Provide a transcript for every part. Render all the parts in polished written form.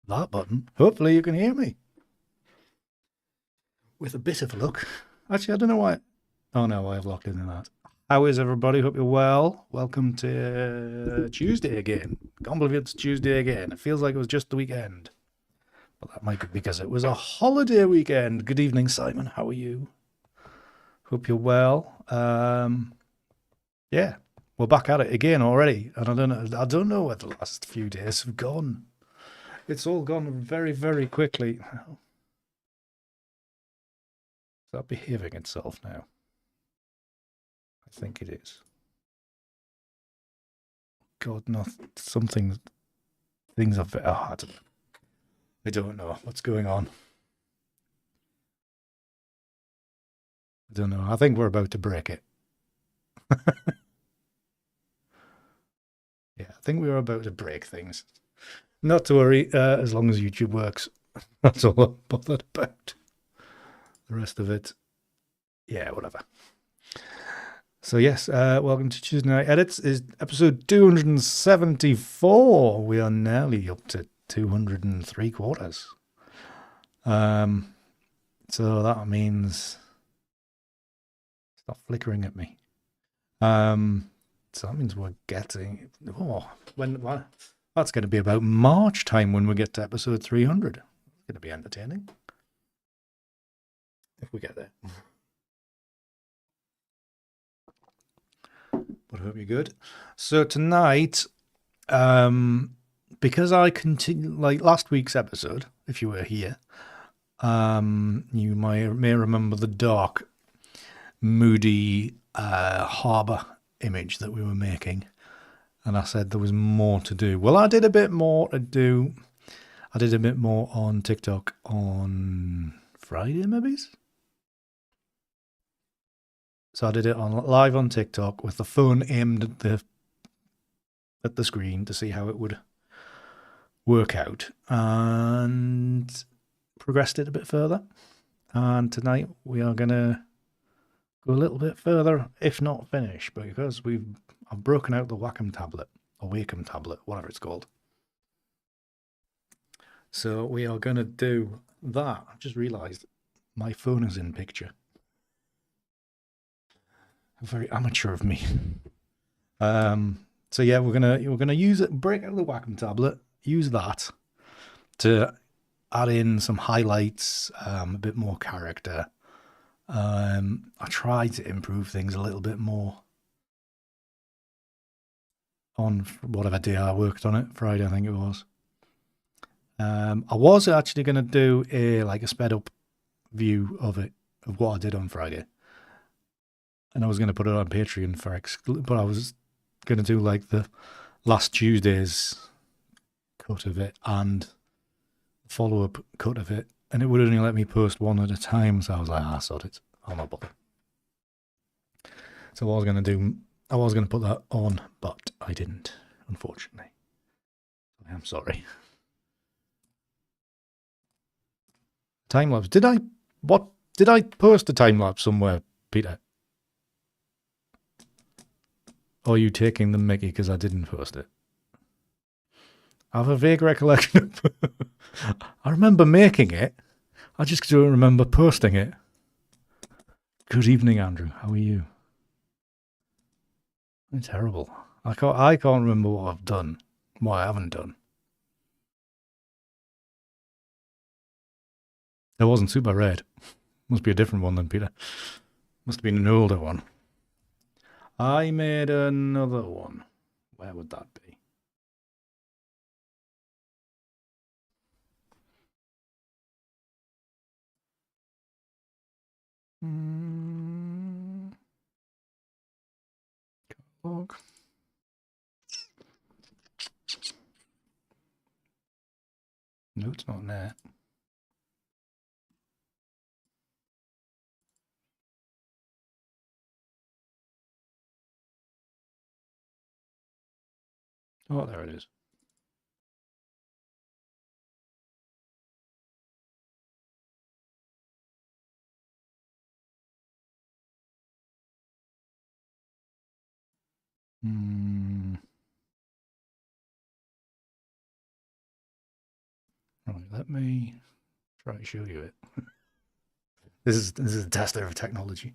that button. Hopefully you can hear me. With a bit of luck. Actually, I don't know why. Oh no, I've locked in that. How is everybody? Hope you're well. Welcome to Tuesday again. Can't believe it's Tuesday again. It feels like it was just the weekend. But that might be because it was a holiday weekend. Good evening, Simon. How are you? Hope you're well. Yeah, we're back at it again already. And I don't know where the last few days have gone. It's all gone very, very quickly. Is that behaving itself now? I think it is. God, no, things are very hard. I don't know what's going on. I don't know. I think we're about to break it. Yeah, I think we were about to break things. Not to worry, as long as YouTube works. That's all I'm bothered about. The rest of it, yeah, whatever. So yes, welcome to Tuesday Night Edits. Is episode 274. We are nearly up to 203 quarters. So that means stop flickering at me. So that means we're getting that's going to be about March time when we get to episode 300. It's going to be entertaining if we get there. But I hope you're good. So tonight, because I continue like last week's episode, if you were here, you may remember the dark, moody harbour image that we were making, and I said there was more to do. Well, I did a bit more to do. I did a bit more on TikTok on Friday, maybe. So I did it live on TikTok with the phone aimed at the screen to see how it would work out, and progressed it a bit further. And tonight we are gonna go a little bit further, if not finish, because I've broken out the Wacom tablet, or Wacom tablet, whatever it's called. So we are going to do that. I just realised my phone is in picture. Very amateur of me. So yeah, we're gonna use it, break out the Wacom tablet, use that to add in some highlights, a bit more character. I tried to improve things a little bit more on whatever day I worked on it, Friday I think it was. I was actually going to do a sped up view of what I did on Friday, and I was going to put it on Patreon but I was going to do like the last Tuesday's cut of it and follow up cut of it, and it would only let me post one at a time. So I was like, sod it, I'll not bother. So I was going to put that on, but I didn't, unfortunately. I am sorry. Time lapse. Did I post a time lapse somewhere, Peter? Or are you taking the mickey because I didn't post it? I have a vague recollection of I remember making it. I just don't remember posting it. Good evening, Andrew. How are you? I'm terrible. I can't remember what I've done, what I haven't done. It wasn't Super Red. Must be a different one then, Peter. Must have been an older one. I made another one. Where would that be? Catalog. No, it's not there. Oh, there it is. Right, let me try to show you it. This is a tester of technology.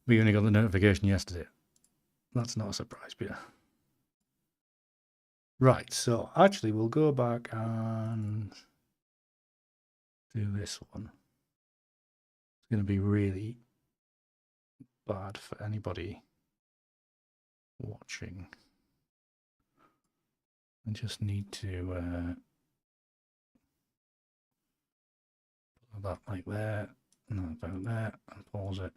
We only got the notification yesterday. That's not a surprise, Peter. Right, so actually we'll go back and do this one. It's going to be really bad for anybody watching. I just need to put that like there, and about there, and pause it.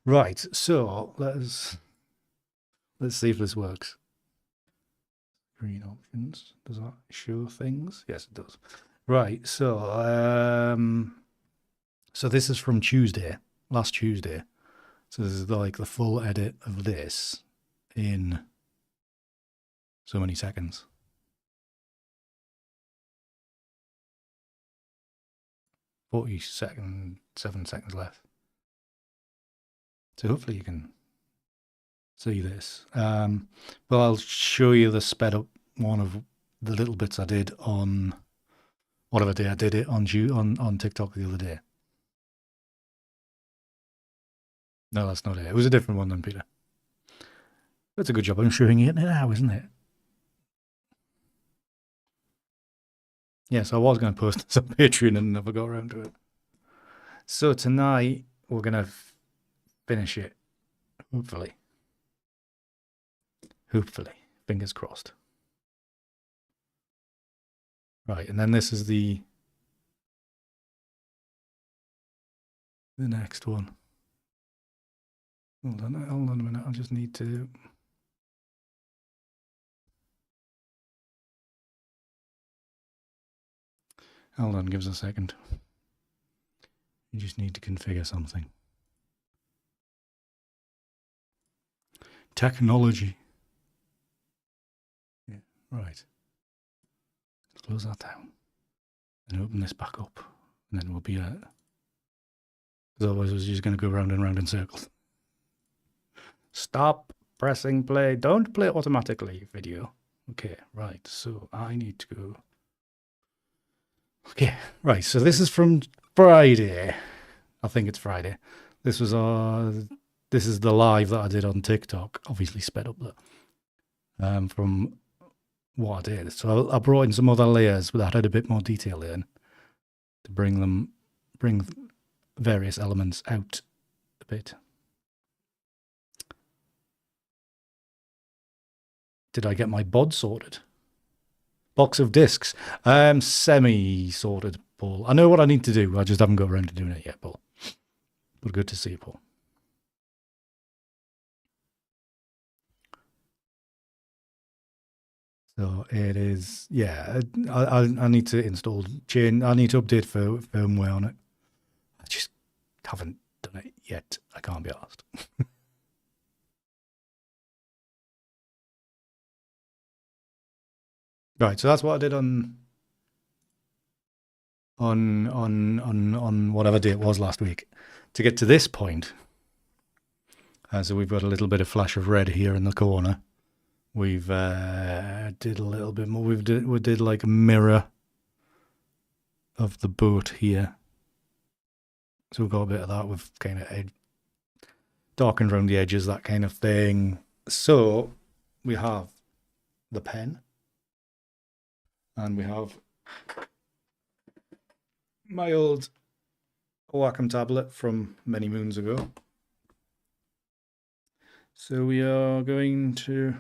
Right, so let's see if this works. Screen options. Does that show things? Yes, it does. Right, so so this is from Tuesday, last Tuesday. So this is like the full edit of this in so many seconds. 7 seconds left. So hopefully you can see this. But I'll show you the sped up one of the little bits I did on whatever day I did it on TikTok the other day. No, that's not it. It was a different one then, Peter. That's a good job I'm showing it now, isn't it? Yes, I was going to post this on Patreon and never got around to it. So tonight we're going to finish it, hopefully. Hopefully, fingers crossed. Right, and then this is the next one. Hold on a minute. I just need to. Hold on, give us a second. You just need to configure something. Technology. Yeah, right. Let's close that down and open this back up, and then we'll be because otherwise we're just going to go round and round in circles. Stop pressing play. Don't play automatically, video. Okay, right. So I need to go. Okay, right. So this is from Friday. I think it's Friday. This is the live that I did on TikTok. Obviously sped up that. From what I did. So I brought in some other layers that had a bit more detail in to bring various elements out a bit. Did I get my bod sorted? Box of discs. Semi-sorted, Paul. I know what I need to do. I just haven't got around to doing it yet, Paul. But good to see you, Paul. So it is, yeah, I need to install I need to update firmware on it. I just haven't done it yet. I can't be asked. Right, so that's what I did on whatever day it was last week to get to this point. So we've got a little bit of flash of red here in the corner. We've did a little bit more. We did like a mirror of the boat here. So we've got a bit of that. We've kind of darkened around the edges, that kind of thing. So we have the pen. And we have my old Wacom tablet from many moons ago. So we're going to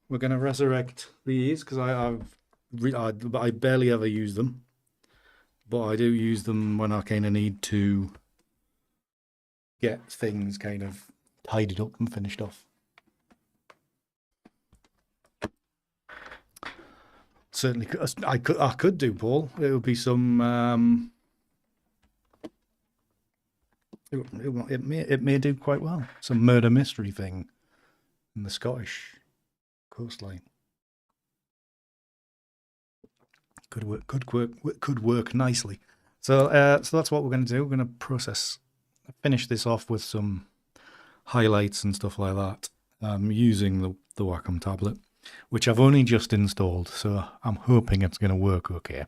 resurrect these because I barely ever use them, but I do use them when I kind of need to get things kind of tidied up and finished off. Certainly, I could do, Paul. It would be some. It may do quite well. Some murder mystery thing in the Scottish coastline. Could work nicely. So that's what we're going to do. We're going to finish this off with some highlights and stuff like that, using the Wacom tablet. which I've only just installed, so I'm hoping it's going to work okay.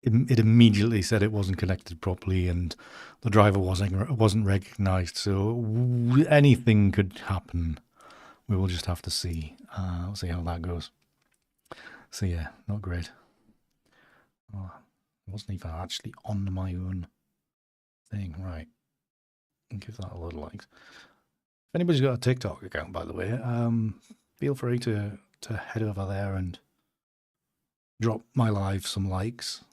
It immediately said it wasn't connected properly and the driver wasn't recognized, so anything could happen. We will just have to see. We'll see how that goes. So yeah, not great. Oh, it wasn't even actually on my own thing. Right. Give that a load of likes. If anybody's got a TikTok account, by the way, feel free to head over there and drop my live some likes.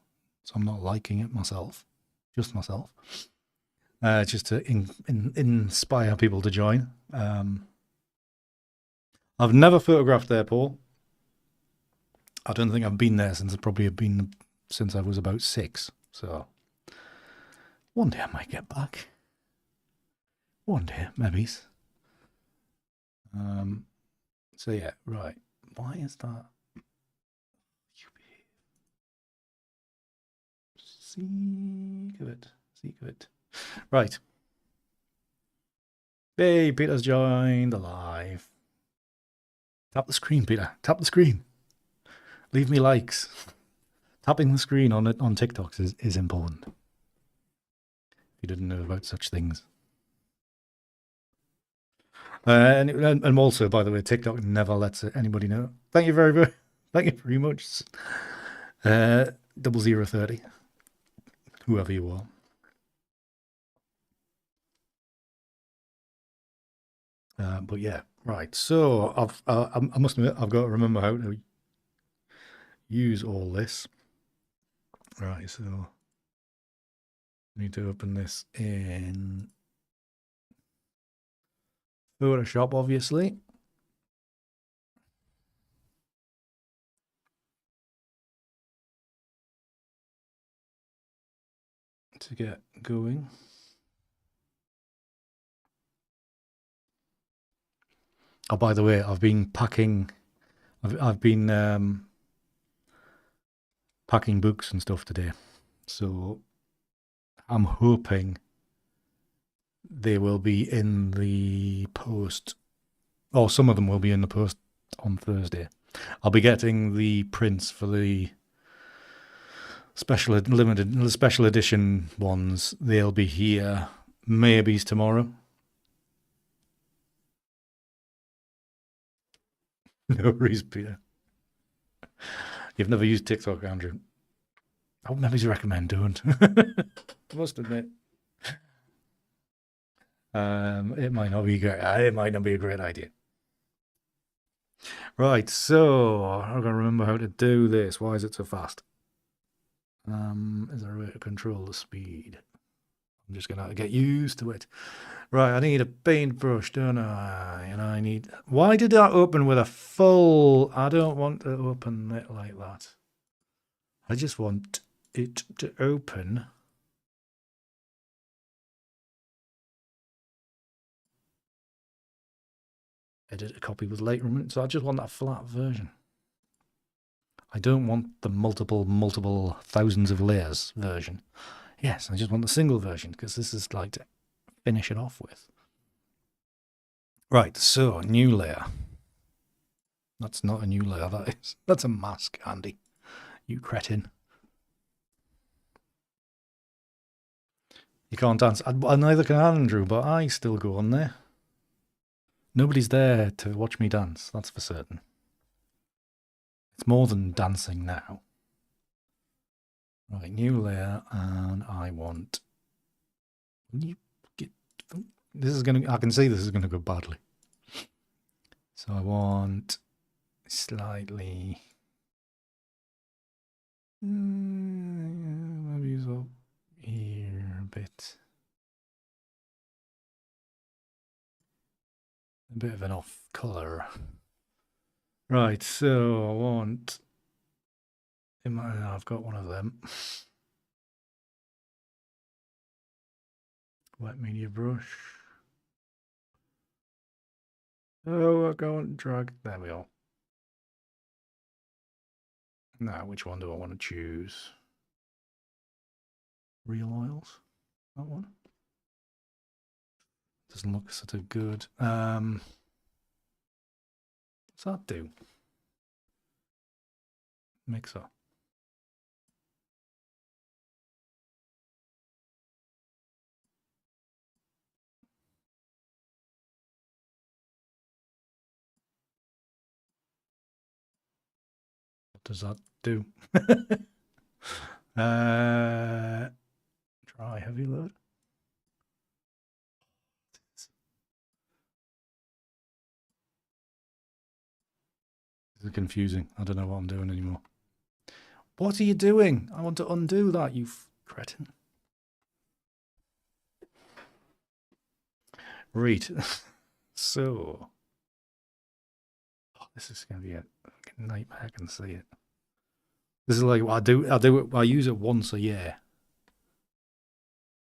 So I'm not liking it myself, just myself. Just to inspire people to join. I've never photographed there, Paul. I don't think I've been there since since I was about 6. So one day I might get back. One day, maybe. So yeah, right. Why is that? Seek of it. Right. Hey, Peter's joined the live. Tap the screen, Peter. Tap the screen. Leave me likes. Tapping the screen on TikToks is important. If you didn't know about such things. And also, by the way, TikTok never lets anybody know. Thank you very much. 0030. Whoever you are. But yeah, right. So I must admit, I've got to remember how to use all this. Right. So I need to open this in Photoshop, obviously. To get going. Oh, by the way, I've been packing. I've been packing books and stuff today, so I'm hoping they will be in the post, or some of them will be in the post on Thursday. I'll be getting the prints for the special edition ones. They'll be here maybe tomorrow. No worries, Peter. You've never used TikTok, Andrew. I would maybe recommend don't. I must admit. It might not be great. It might not be a great idea. Right, so I've got to remember how to do this. Why is it so fast? Is there a way to control the speed? I'm just gonna have to get used to it. Right, I need a paintbrush, don't I? And I need. Why did that open with a full? I don't want to open it like that. I just want it to open. Edit a copy with Lightroom. So I just want that flat version. I don't want the multiple thousands of layers version. Yes, I just want the single version because this is like to finish it off with. Right, so new layer. That's not a new layer, that is. That's a mask, Andy. You cretin. You can't dance. Neither can Andrew, but I still go on there. Nobody's there to watch me dance, that's for certain. It's more than dancing now. Right, new layer, and I want. This is gonna. I can see this is gonna go badly. So I want slightly. Maybe use up here a bit. A bit of an off color. Right, so I want. I've got one of them. Wet media brush. Oh, I can't drag. There we are. Now, which one do I want to choose? Real oils? That one? Doesn't look sort of good. What's that do? Mixer. What does that do? Try heavy load. This is confusing. I don't know what I'm doing anymore. What are you doing? I want to undo that, you cretin. Right. So, this is going to be a nightmare. I can see it. This is like what I do. I use it once a year,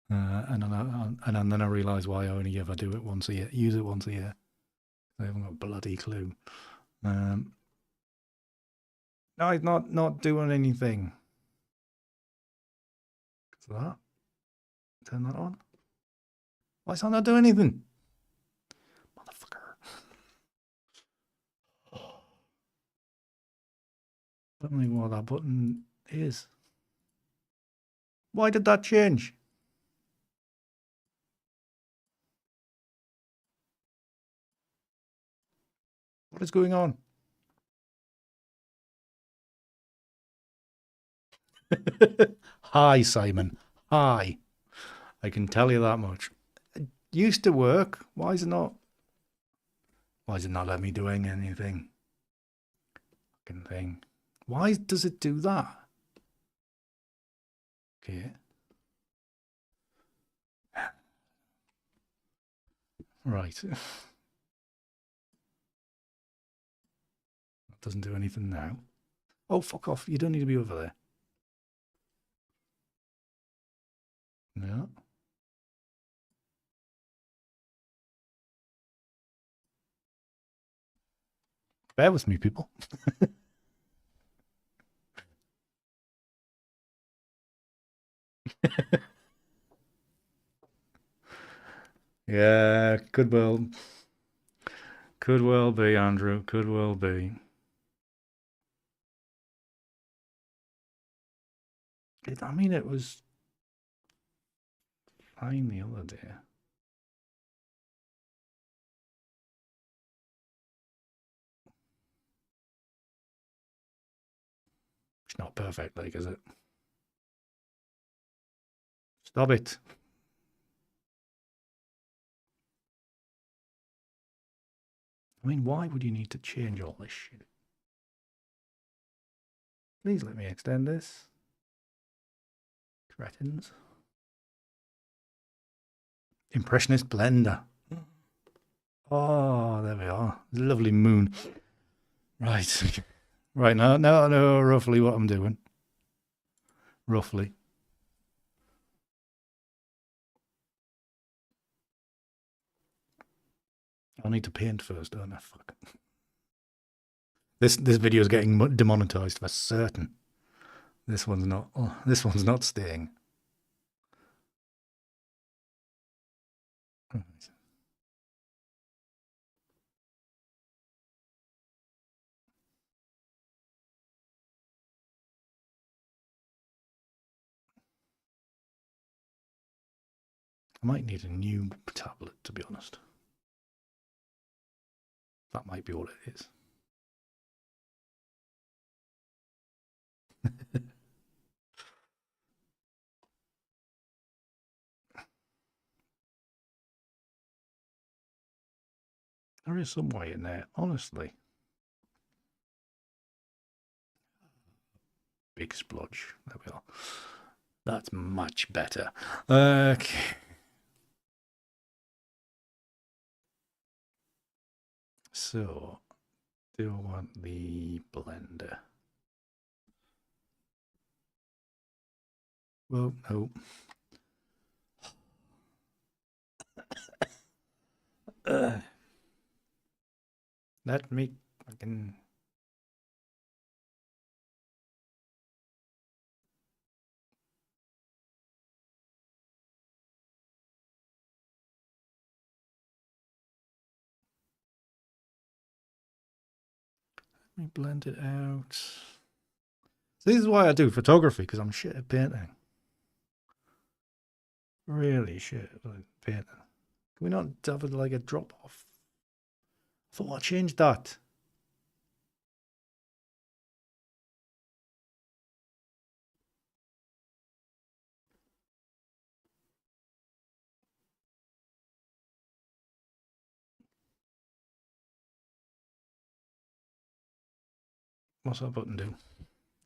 and then I realise why I only ever do it once a year. Use it once a year. I haven't got a bloody clue. No, it's not doing anything. So that. Turn that on. Why is that not doing anything? Motherfucker. I don't know what that button is. Why did that change? What is going on? Hi, Simon. Hi. I can tell you that much. It used to work. Why is it not? Why is it not letting me doing anything? Fucking thing. Why does it do that? Okay. Right. That doesn't do anything now. Oh, fuck off. You don't need to be over there. No. Bear with me, people. Yeah, could well be, Andrew. Could well be. I mean, it was fine the other day. It's not perfect, like, is it? Stop it. I mean, why would you need to change all this shit? Please let me extend this. Cretins. Impressionist blender. Oh, there we are. Lovely moon. Right. Right, now I know roughly what I'm doing. Roughly. I need to paint first, don't I? Fuck. This video is getting demonetized for certain. This one's not. Oh, this one's not staying. Right. I might need a new tablet, to be honest. That might be all it is. There is some way in there, honestly. Big splodge. There we are. That's much better. Okay. So, do I want the blender? Well, no. Let me fucking. Let me blend it out. So this is why I do photography, because I'm shit at painting. Really shit at painting. Can we not have it like a drop off? I thought I changed that. What's that button do?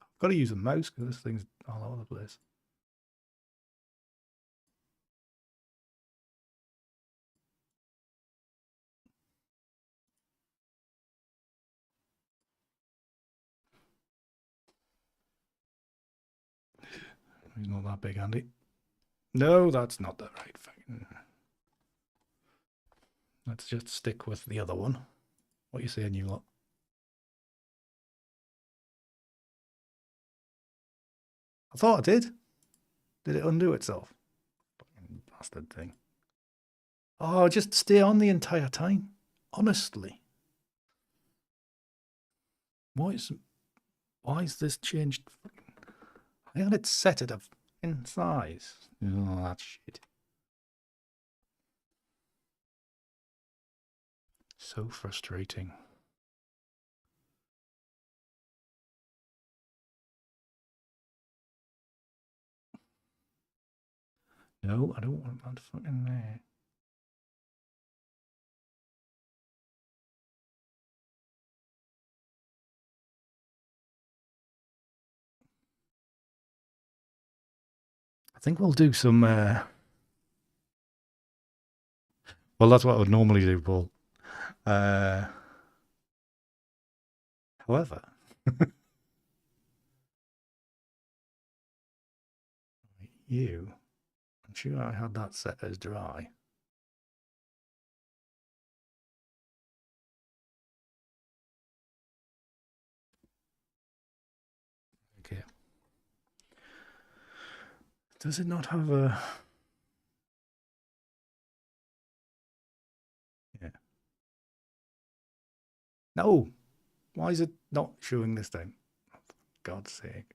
I've got to use a mouse because this thing's all over the place. He's not that big, Andy. No, that's not the right thing. Let's just stick with the other one. What you saying, you lot? I thought I did. Did it undo itself? Fucking bastard thing. Oh, just stay on the entire time. Honestly. Why is this changed? I had it set at a in size. Oh, that shit. So frustrating. No, I don't want that fucking there. I think we'll do some. Well, that's what I would normally do, Paul. However, I'm sure I had that set as dry. Okay. Does it not have a? Yeah. No. Why is it not showing this time? For God's sake.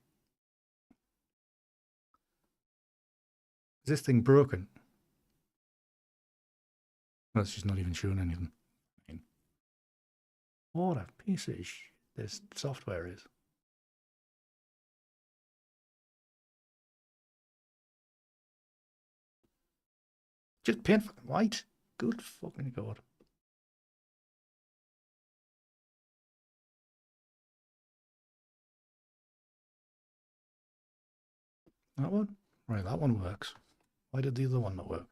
Is this thing broken? That's just not even showing anything. What a piece of shit this software is. Just paint fucking white. Good fucking God. That one? Right, that one works. Why did the other one not work?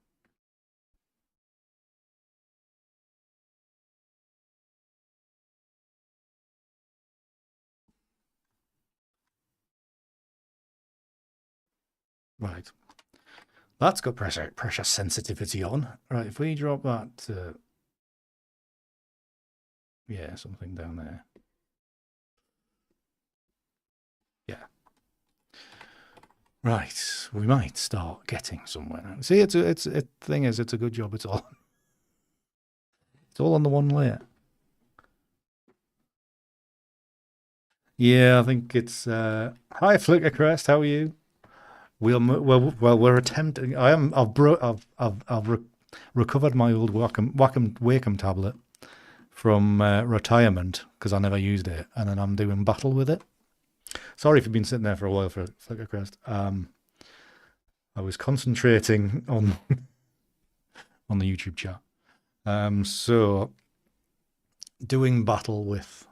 Right. That's got pressure sensitivity on. Right, if we drop that to, yeah, something down there. Yeah. Right, we might start getting somewhere. See, it's a thing is, it's a good job. It's all on the one layer. Yeah, I think it's. Hi, Flickercrest. How are you? We're attempting. I've recovered my old Wacom tablet from retirement because I never used it, and then I'm doing battle with it. Sorry if you've been sitting there for a while for Flickercrest. I was concentrating on the YouTube chat. So doing battle with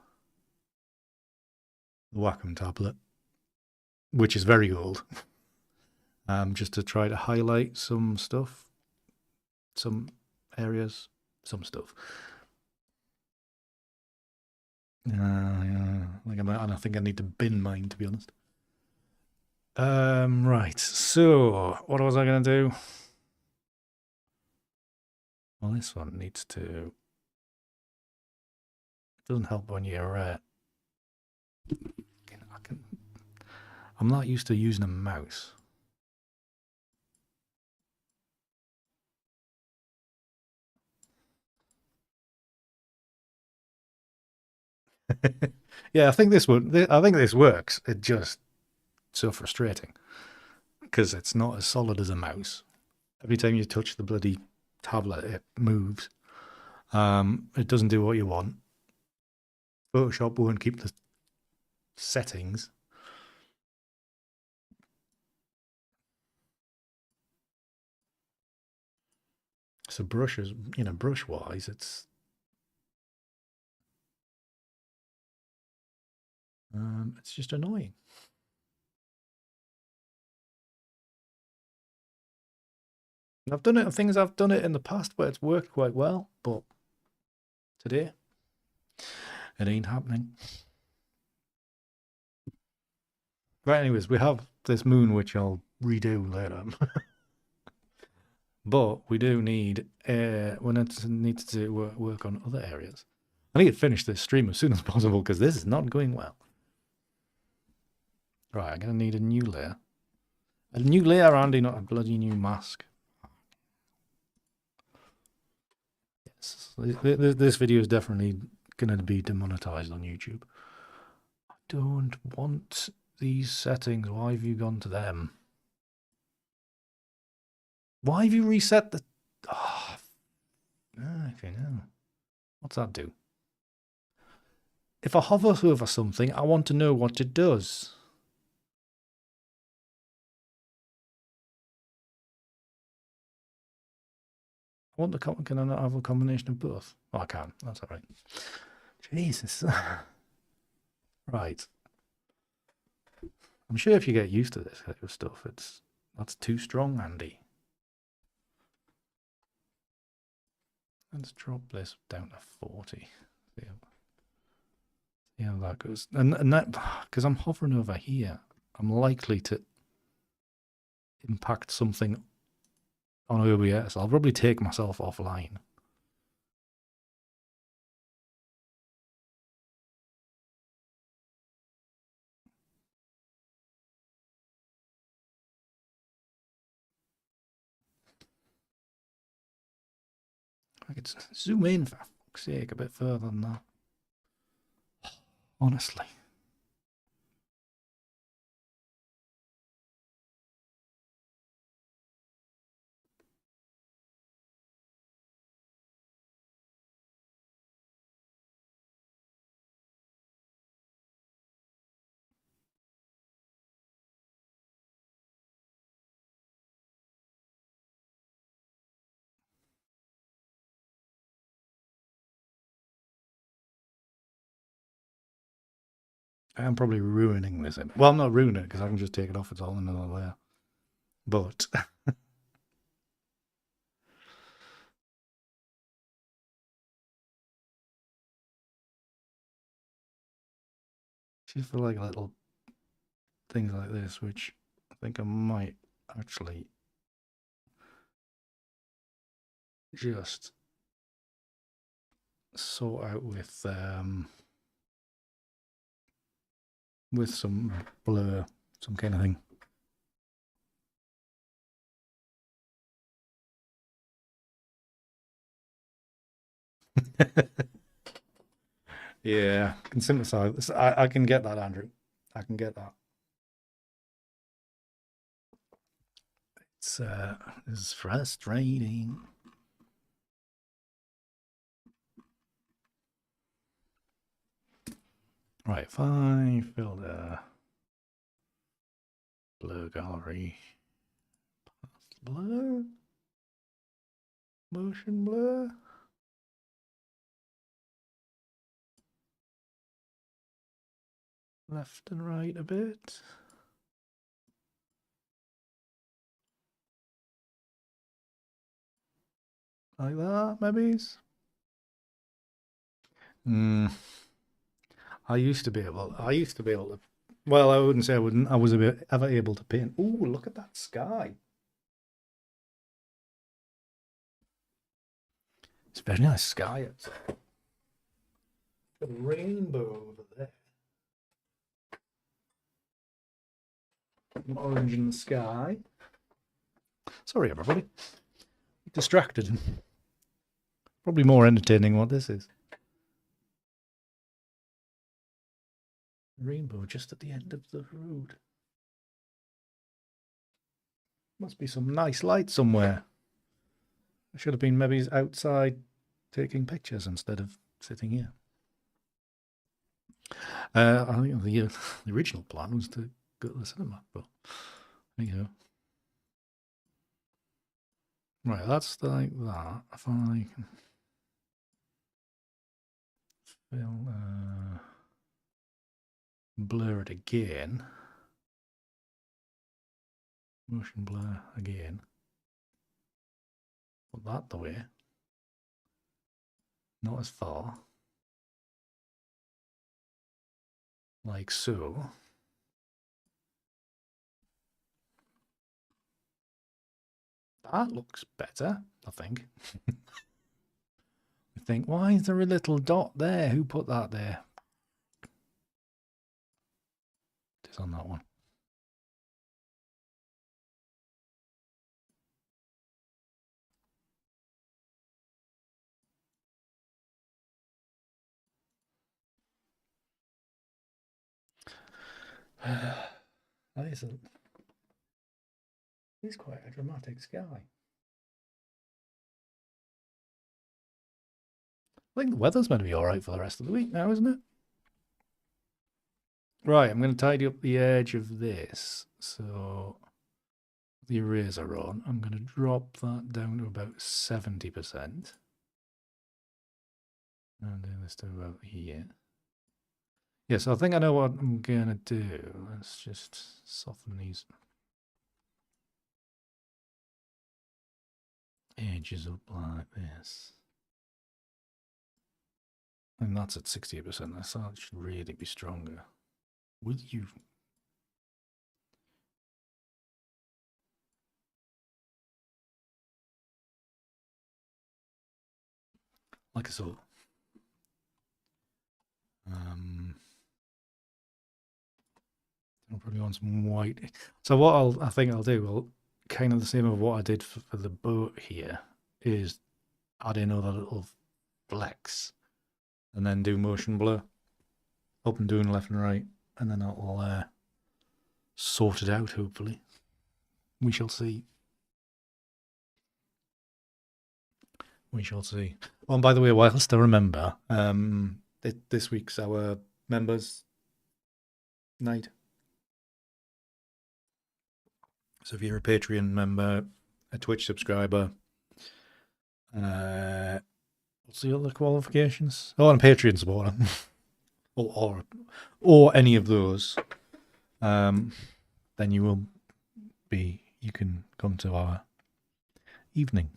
the Wacom tablet, which is very old. Just to try to highlight some stuff, some areas, some stuff. Yeah, and I think I need to bin mine, to be honest. Right. So, what was I going to do? Well, this one needs to. It doesn't help when you're. I'm not used to using a mouse. Yeah, I think this would. I think this works. It just so frustrating because it's not as solid as a mouse. Every time you touch the bloody tablet, it moves. It doesn't do what you want. Photoshop won't keep the settings. So brushes, brush wise, it's just annoying. And I've done it. I've done it in the past where it's worked quite well, but today it ain't happening. Right, anyways, we have this moon which I'll redo later. But we do need we need to work on other areas. I need to finish this stream as soon as possible because this is not going well. Right, I'm gonna need a new layer. A new layer, Andy, not a bloody new mask. Yes, this video is definitely gonna be demonetized on YouTube. I don't want these settings. Why have you gone to them? Why have you reset the... Oh, okay, no. What's that do? If I hover over something, I want to know what it does. I want the... Can I not have a combination of both? Oh, I can. That's all right. Jesus. Right. I'm sure if you get used to this kind of stuff, that's too strong, Andy. Let's drop this down to 40. See how that goes. And that, because I'm hovering over here, I'm likely to impact something on OBS. I'll probably take myself offline. I could zoom in for fuck's sake a bit further than that. Honestly. I'm probably ruining this. Well, I'm not ruining it because I can just take it off. It's all another layer. But just for like little things like this, which I think I might actually just sort out with some blur, some kind of thing. Yeah, I can synthesize. I can get that, Andrew. I can get that. It's frustrating. Right, 5 filter, blur gallery, blur, motion blur. Left and right a bit. Like that, maybe. I used to be able to. Well, I wouldn't say I wouldn't. I was ever able to paint. Ooh, look at that sky. It's a very nice sky outside. The rainbow over there. Orange in the sky. Sorry, everybody. Distracted. Probably more entertaining what this is. Rainbow just at the end of the road. Must be some nice light somewhere. I should have been maybe outside taking pictures instead of sitting here. I think the original plan was to go to the cinema, but you know. Right, that's like that. If I can blur it again, motion blur again, put that the way, not as far, like so. That looks better, I think. I think, why is there a little dot there? Who put that there? It is on that one. That isn't. It's quite a dramatic sky. I think the weather's meant to be alright for the rest of the week now, isn't it? Right, I'm going to tidy up the edge of this. So the eraser on, I'm going to drop that down to about 70%. And do this to about here. Yes, I think I know what I'm going to do. Let's just soften these edges up like this. And that's at 60%. That should really be stronger. Will you? Like so. I'll probably want some white. So what I think I'll do, well, kind of the same of what I did for the boat here, is add in other little flecks, and then do motion blur, up and down left and right, and then I'll sort it out. Hopefully, we shall see. We shall see. Oh, and by the way, whilst I remember, this week's our members' night. So if you're a Patreon member, a Twitch subscriber, what's the other qualifications? Oh, and a Patreon supporter, or any of those, then you can come to our evening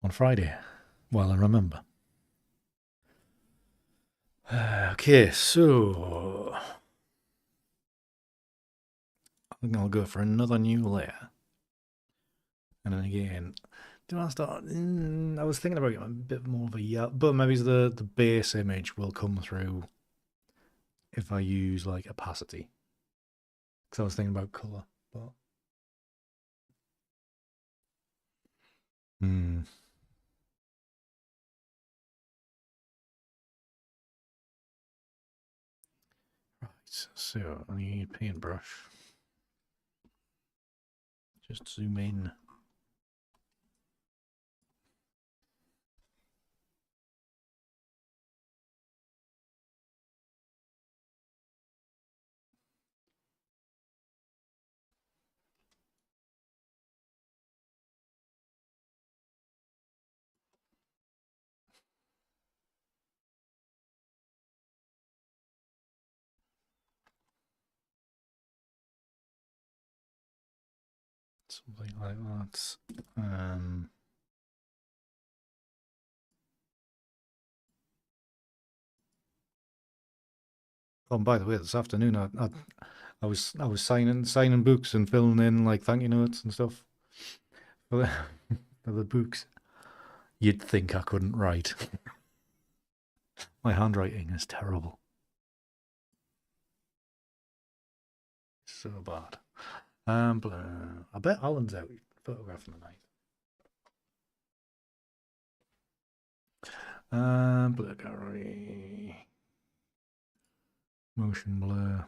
on Friday, while I remember. Okay, so I think I'll go for another new layer. And then again, do I start? I was thinking about getting a bit more of a yellow, but maybe the base image will come through if I use like opacity. Because I was thinking about color, but right. So I need a paintbrush. Just zoom in. Something like that. Oh, and by the way, this afternoon I was signing books and filling in like thank you notes and stuff for the books. You'd think I couldn't write. My handwriting is terrible. So bad. I bet Alan's out photographing tonight. Blur gallery. Motion blur.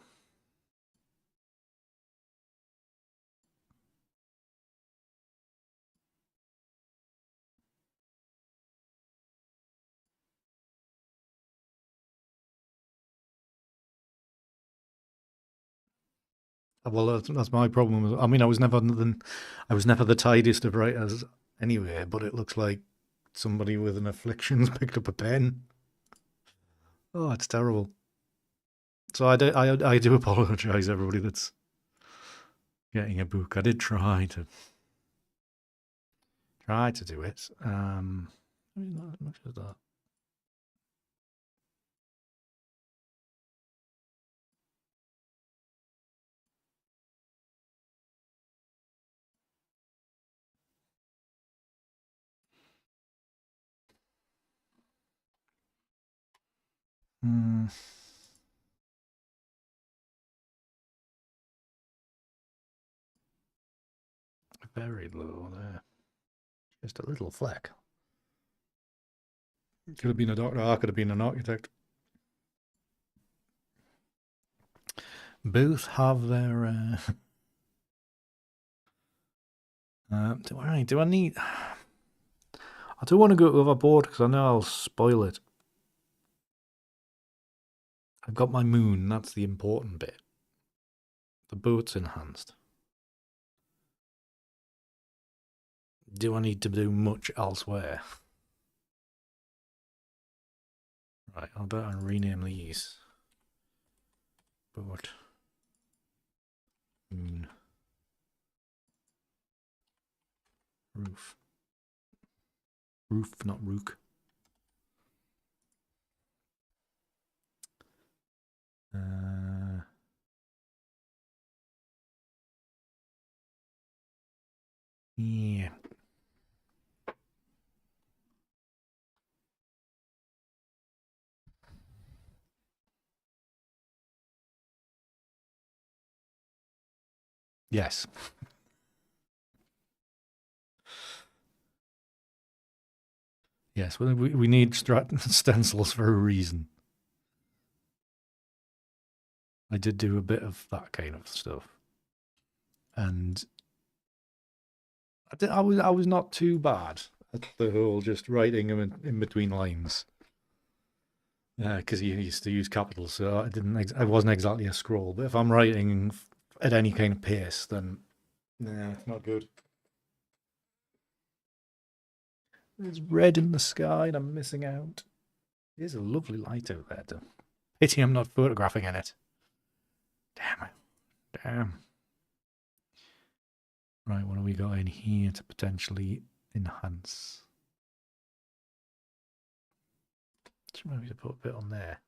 Well, that's my problem. I mean, I was never the tidiest of writers anyway, but it looks like somebody with an affliction's picked up a pen. Oh, it's terrible. So I do apologise, everybody that's getting a book. I did try to do it. Not as much as that. Very low there. Just a little fleck. Could have been a doctor. I could have been an architect. Both have their. Do I need? I don't want to go overboard because I know I'll spoil it. I've got my moon. That's the important bit. The boat's enhanced. Do I need to do much elsewhere? Right, I better rename these. Boat. Moon. Roof. Roof, not rook. Yeah. Yes. Yes, we need stencils for a reason. I did do a bit of that kind of stuff, and I was not too bad at the whole just writing them in between lines. Because he used to use capitals, so I wasn't exactly a scroll. But if I'm writing at any kind of pace, then nah, it's not good. There's red in the sky, and I'm missing out. There's a lovely light out there. Pity I'm not photographing in it. Damn it. Damn. Right, what have we got in here to potentially enhance? Just maybe to put a bit on there.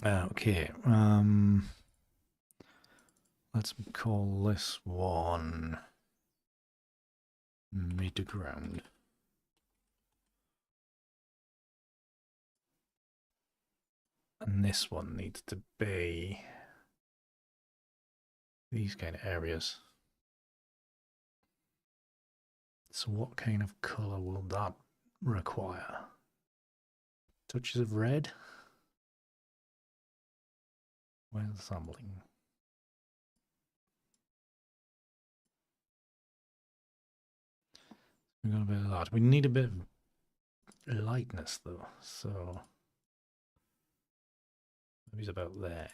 Okay. Let's call this one mid-ground. And this one needs to be these kind of areas. So what kind of colour will that require? Touches of red? Where's the sampling? We've got a bit of that. We need a bit of lightness though, so maybe it's about there.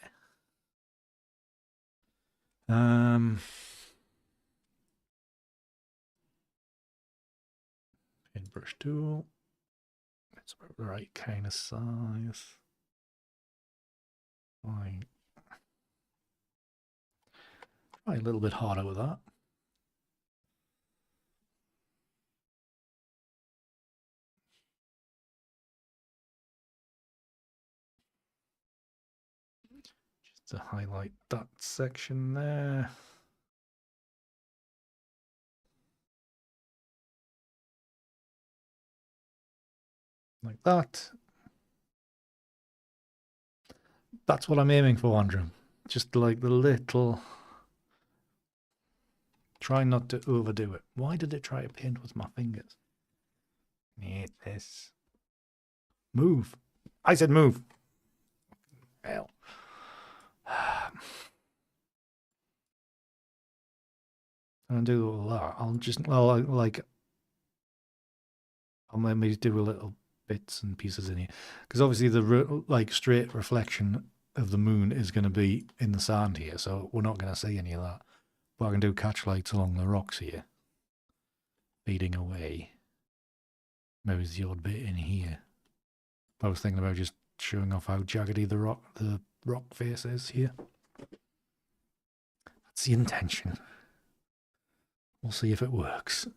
Paintbrush tool. It's about the right kind of size. Fine. Try a little bit harder with that. Just to highlight that section there. Like that. That's what I'm aiming for, Andrew. Just like the little... Try not to overdo it. Why did it try to paint with my fingers? Need this. Move. I said move. Hell. I'll do all that. I'll just, well, like, I'll maybe do a little bits and pieces in here. Because obviously the, like, straight reflection of the moon is going to be in the sand here, so we're not going to see any of that. But I can do catch lights along the rocks here. Feeding away. Maybe it's the odd bit in here. I was thinking about just showing off how jaggedy the rock face is here. That's the intention. We'll see if it works.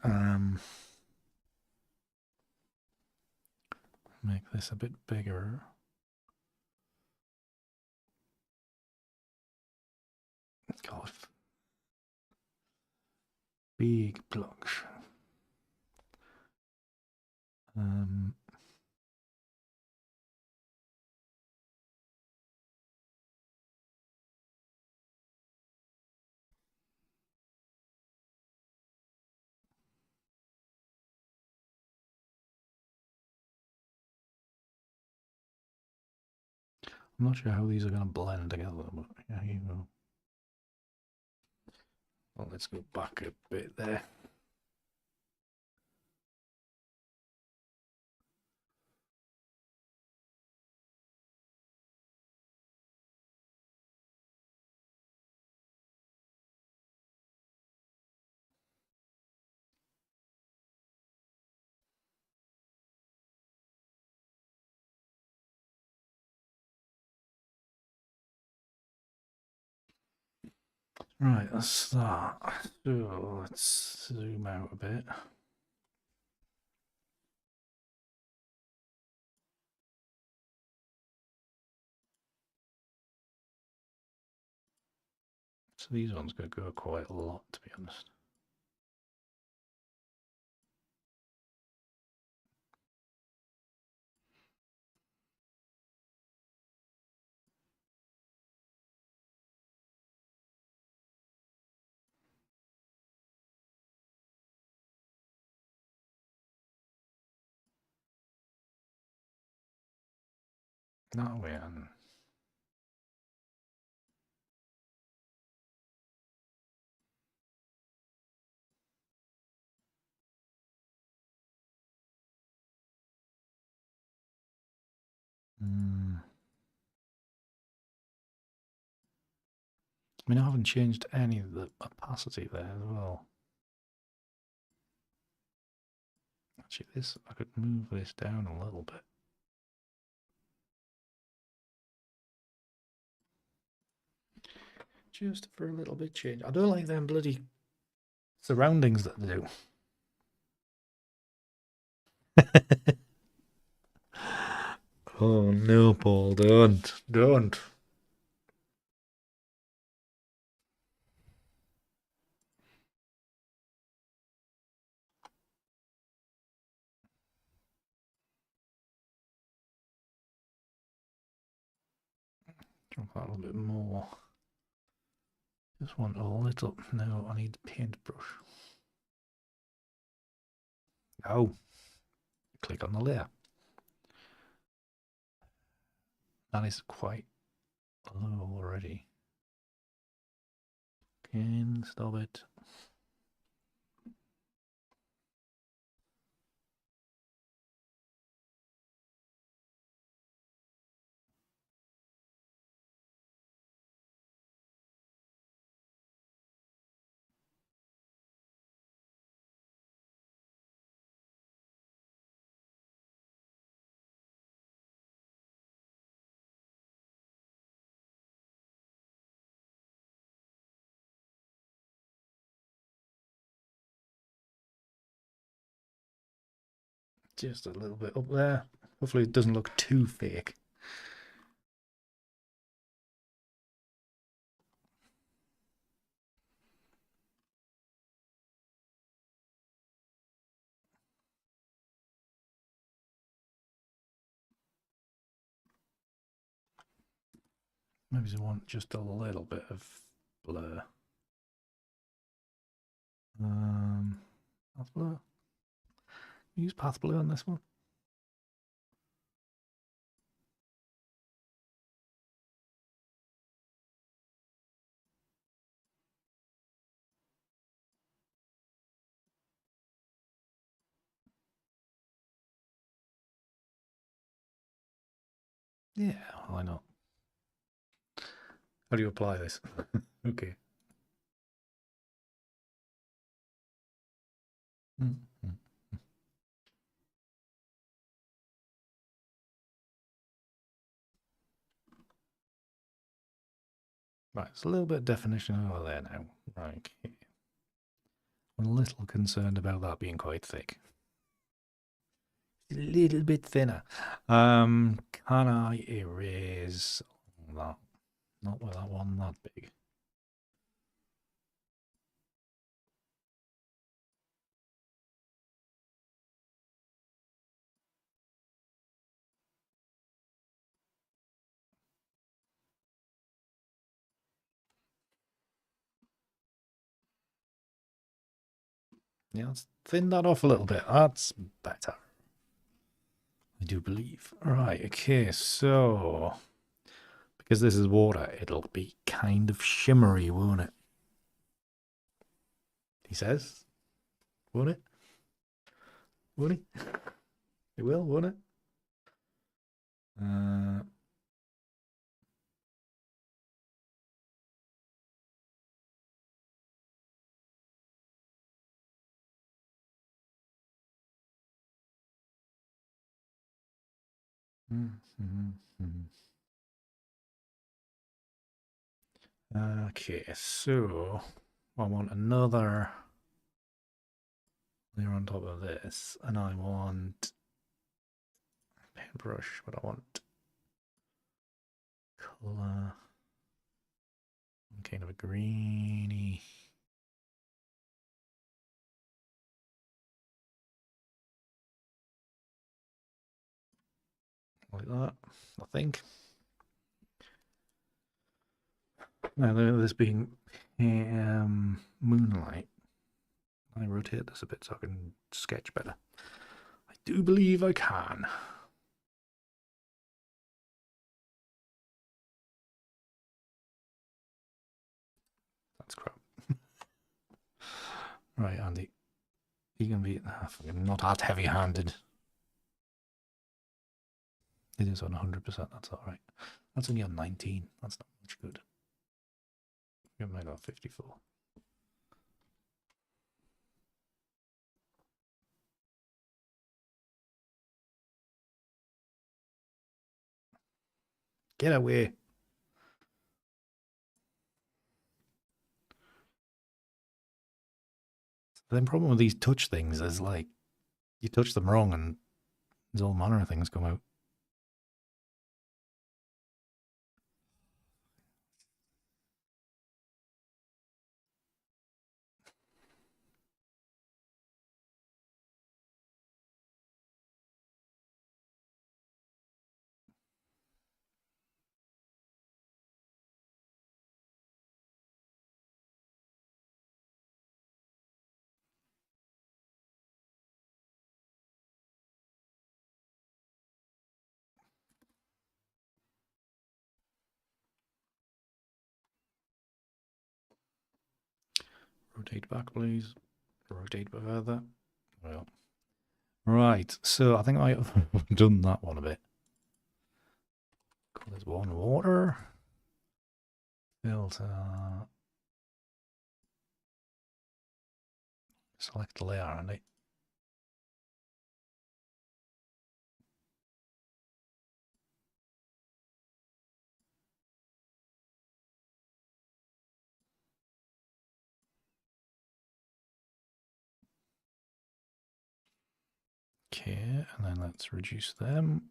Make this a bit bigger. God. Big blocks. I'm not sure how these are going to blend together, but yeah, you know. Well, let's go back a bit there. Right, let's start. So let's zoom out a bit. So these ones could go quite a lot, to be honest. That way, and I mean, I haven't changed any of the opacity there as well. Actually, this, I could move this down a little bit. Just for a little bit change. I don't like them bloody surroundings that they do. Oh no, Paul, don't. Drop that a little bit more. Just want a little. No, I need the paintbrush. Oh, click on the layer. That is quite low already. Can stop it. Just a little bit up there. Hopefully it doesn't look too fake. Maybe I want just a little bit of blur. That's blur. Use path blue on this one. Yeah, why not? How do you apply this? Okay. Mm-hmm. Right, it's a little bit of definition over there now. Right, okay. I'm a little concerned about that being quite thick. A little bit thinner. Can I erase that? Not with that one that big. Yeah, let's thin that off a little bit. That's better. I do believe. Right, okay, so because this is water, it'll be kind of shimmery, won't it? He says. Won't it? Won't it? It will, won't it? Okay, so I want another layer on top of this, and I want paintbrush, but I want color, kind of a greeny. Like that, I think. Now, this being moonlight, I rotate this a bit so I can sketch better. I do believe I can. That's crap. Right, Andy. You can be not that heavy-handed. It is on 100%, that's alright. That's only on 19, that's not much good. We might have 54. Get away. The problem with these touch things is like, you touch them wrong and there's all manner of things come out. Rotate back, please. Rotate further. Well, right. So I think I might have done that one a bit. Call this one water. Filter. Select the layer, Andy. Okay, and then let's reduce them.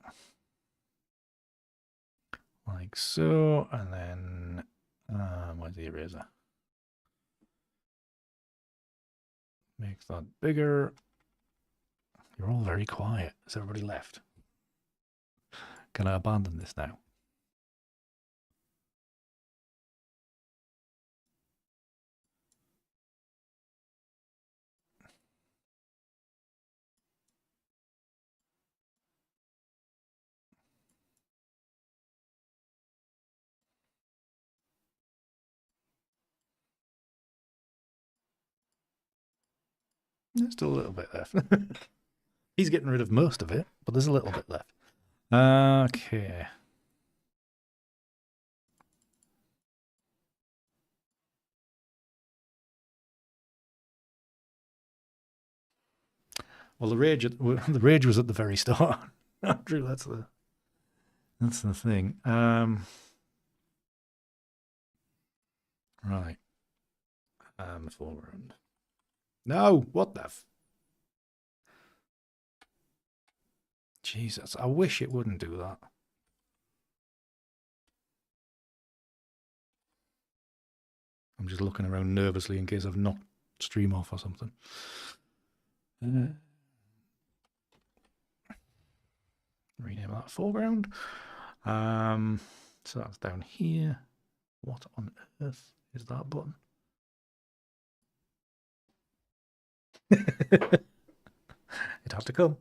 Like so, and then where's the eraser? Make that bigger. You're all very quiet. Is everybody left? Can I abandon this now? There's still a little bit left. He's getting rid of most of it, but there's a little bit left. Okay. Well, the rage was at the very start. Andrew, that's the thing. Right. Foreground. No, what the Jesus, I wish it wouldn't do that. I'm just looking around nervously in case I've knocked stream off or something. Rename that foreground. So that's down here. What on earth is that button? It had to come.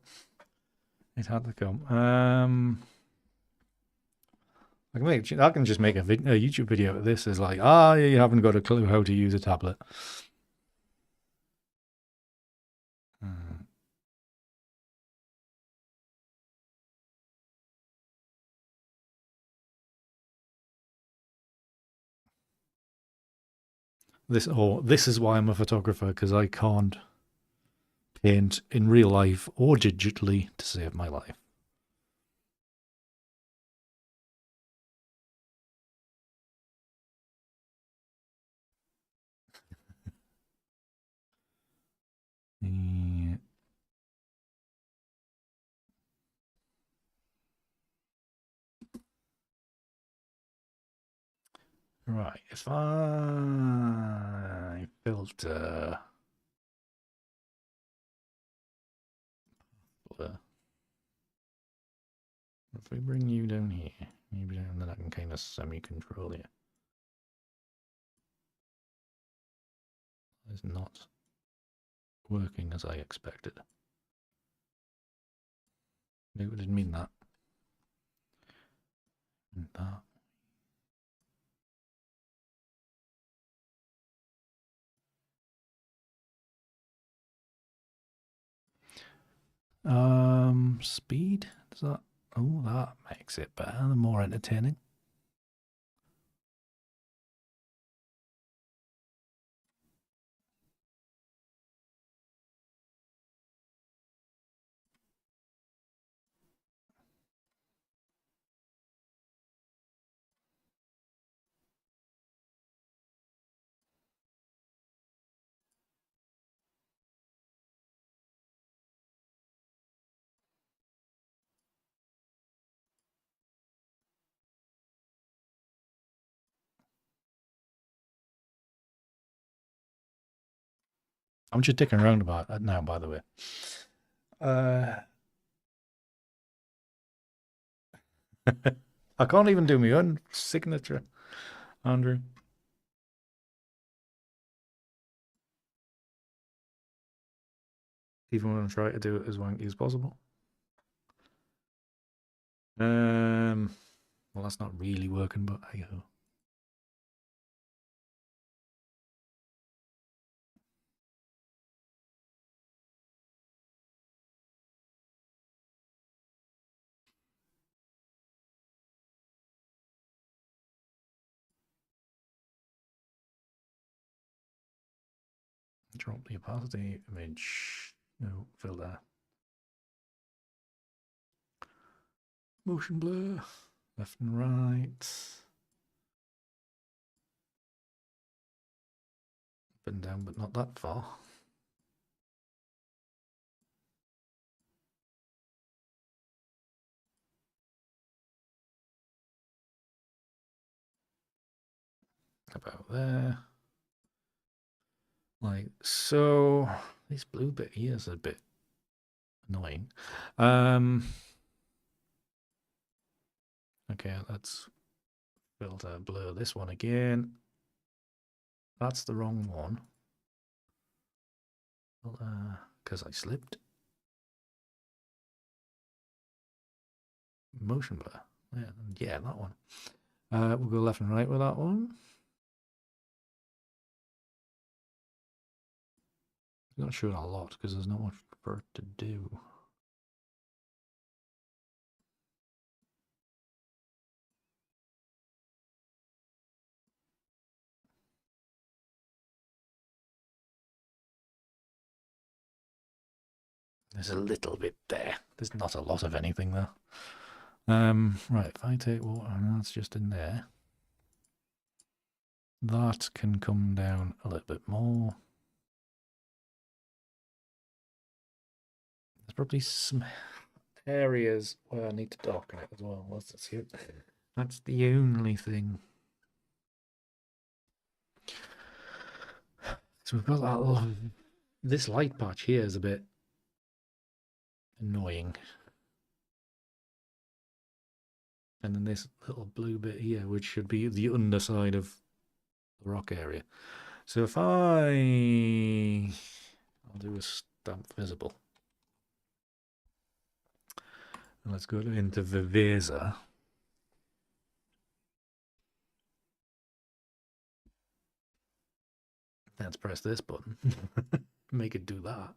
It had to come. I can just make a YouTube video of this. Is like, you haven't got a clue how to use a tablet. This is why I'm a photographer, because I can't paint in real life or digitally to save my life. Yeah. Right, if I filter blur, if we bring you down here, maybe down, then I can kind of semi-control you. It's not working as I expected. No, I didn't mean that. And that. Speed, does that? Oh, that makes it better and more entertaining. I'm just dicking around about that now, by the way. I can't even do my own signature, Andrew. Even when I try to do it as wanky as possible. Well, that's not really working, but hey ho. Drop the opacity, image, no, filter. Motion blur, left and right. Up and down, but not that far. About there. Like so. This blue bit here is a bit annoying. Okay, let's filter blur this one again. That's the wrong one. Because I slipped. Motion blur. Yeah, that one. We'll go left and right with that one. Not showing a lot because there's not much for it to do. There's a little bit there. There's not a lot of anything there. Right, if I take water, and that's just in there. That can come down a little bit more. There's probably some areas where I need to darken it as well. Let's see. That's the only thing. So we've got that little, this light patch here is a bit annoying. And then this little blue bit here, which should be the underside of the rock area. So if I'll do a stamp visible. And let's go into Viveza. Let's press this button. Make it do that.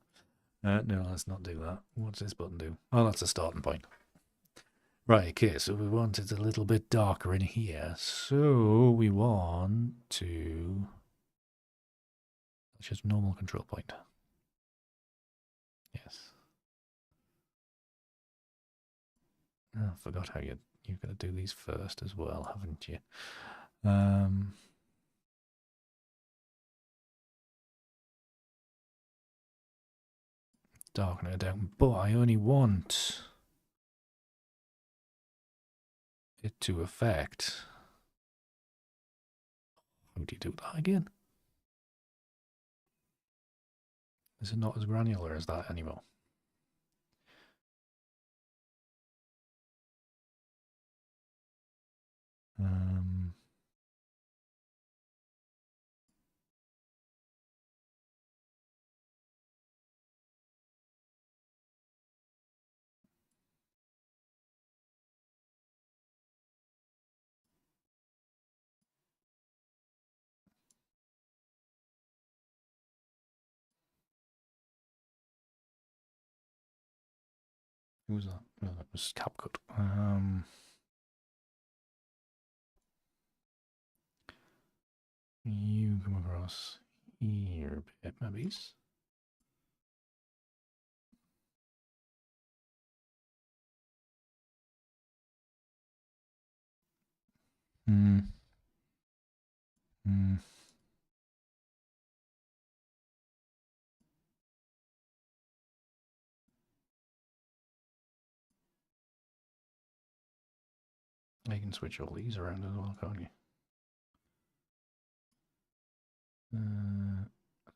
No, let's not do that. What's this button do? Oh, that's a starting point. Right, okay, so we want it a little bit darker in here. So we want to... That's just normal control point. Yes. Oh, I forgot how you're going to do these first as well, haven't you? Darken it down, but I only want it to affect. How do you do that again? Is it not as granular as that anymore? Who was that? No, that was CapCut. You come across here a bit, maybe. You can switch all these around as well, can't you? I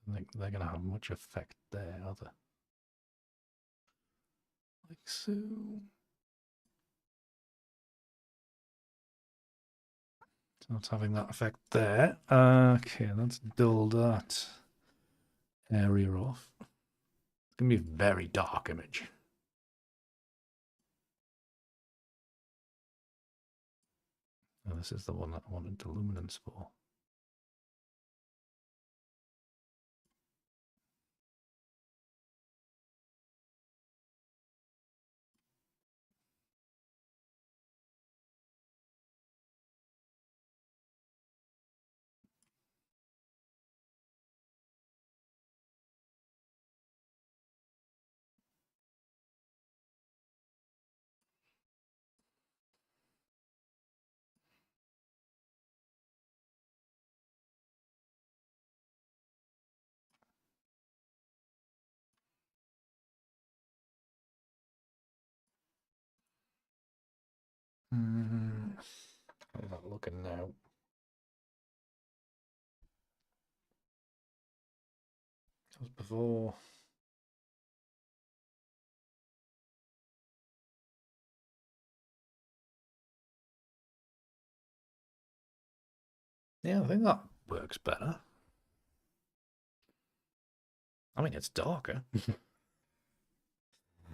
don't think they're going to have much effect there, are they? Like so. So it's having that effect there. Okay, let's dull that area off. It's going to be a very dark image. Oh, this is the one that I wanted the luminance for. How's that looking now? That was before. Yeah, I think that works better. I mean, it's darker.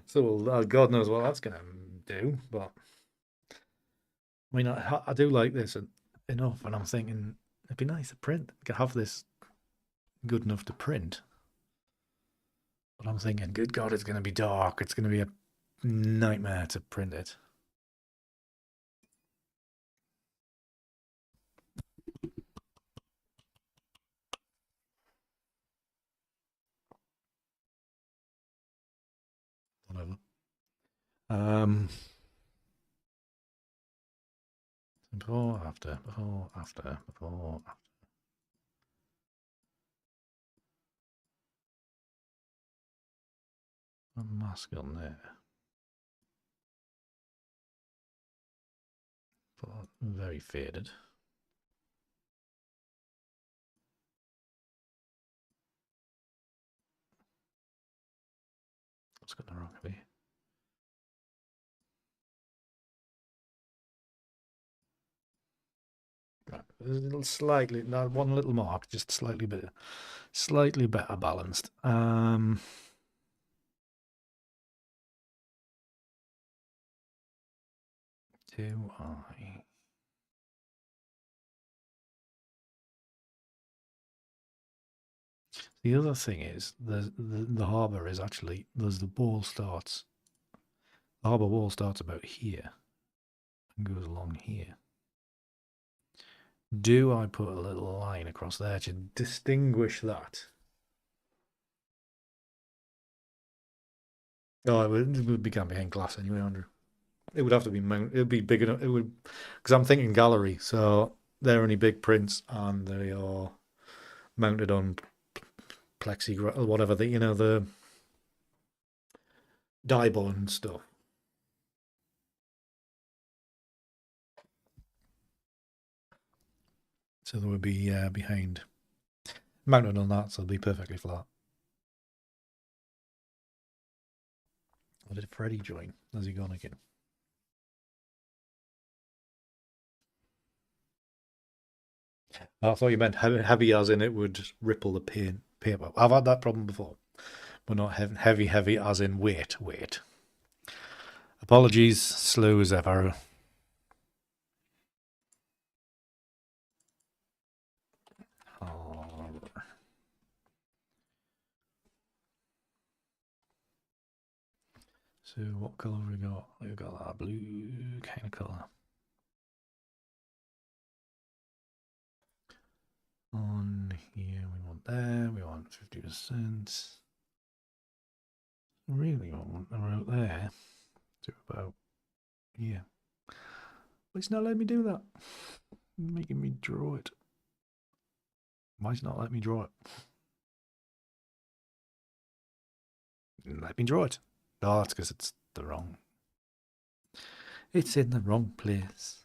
So God knows what that's going to do, but I mean, I do like this enough, and I'm thinking it'd be nice to print. Could have this good enough to print. But I'm thinking, good God, it's going to be dark. It's going to be a nightmare to print it. Whatever. Before, after, before, after, before, after. A mask on there. But very faded. What's got the wrong of it? Right. There's a little slightly, not one little mark, just slightly better balanced. Do I? The other thing is, the harbour is actually, there's the wall starts. The harbour wall starts about here and goes along here. Do I put a little line across there to distinguish that? Oh, it would be behind glass anyway, Andrew. It would have to be mounted. It would be big enough. It would, because I'm thinking gallery, so they're only big prints and they are mounted on plexiglass, whatever the the die bond stuff. So they would be behind, mounted on that, so they'll be perfectly flat. What did Freddie join? Has he gone again? I thought you meant heavy as in it would ripple the paper. I've had that problem before. But not heavy as in weight. Apologies, slow as ever. So what colour have we got? We've got that blue kind of colour. On here, we want there, we want 50%. Really want them out there to about here. But it's not letting me do that. It's making me draw it. Why is it not letting me draw it? Let me draw it. Oh, that's because it's the wrong. It's in the wrong place.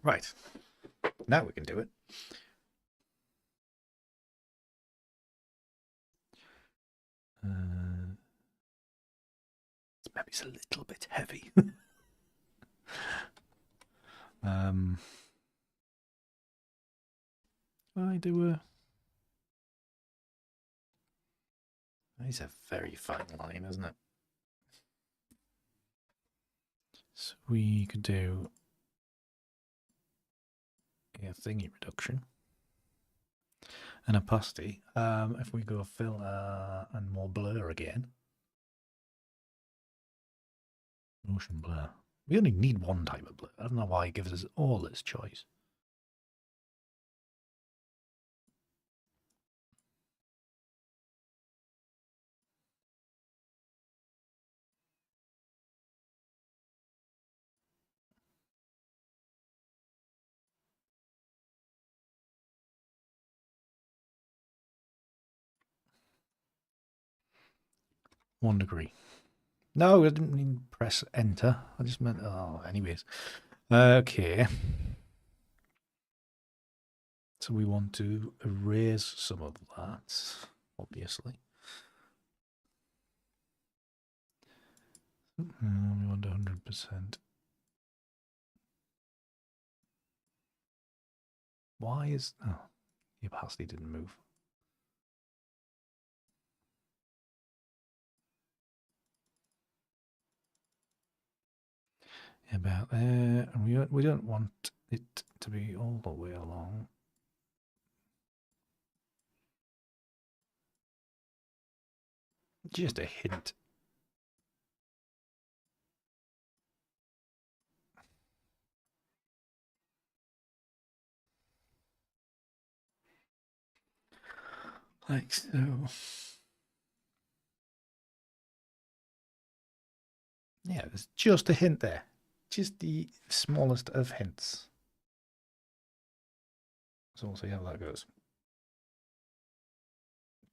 Right. Now we can do it. Maybe it's a little bit heavy. I do a. It's a very fine line, isn't it? So we could do a thingy reduction and opacity. If we go fill and more blur again. Motion blur. We only need one type of blur. I don't know why it gives us all this choice. One degree. No, I didn't mean press enter. I just meant, oh, anyways. Okay. So we want to erase some of that, obviously. We want 100%. Why is... Oh, the opacity didn't move. About there, and we don't want it to be all the way along. Just a hint. Like so. Yeah, there's just a hint there. Just the smallest of hints. So we'll see how that goes.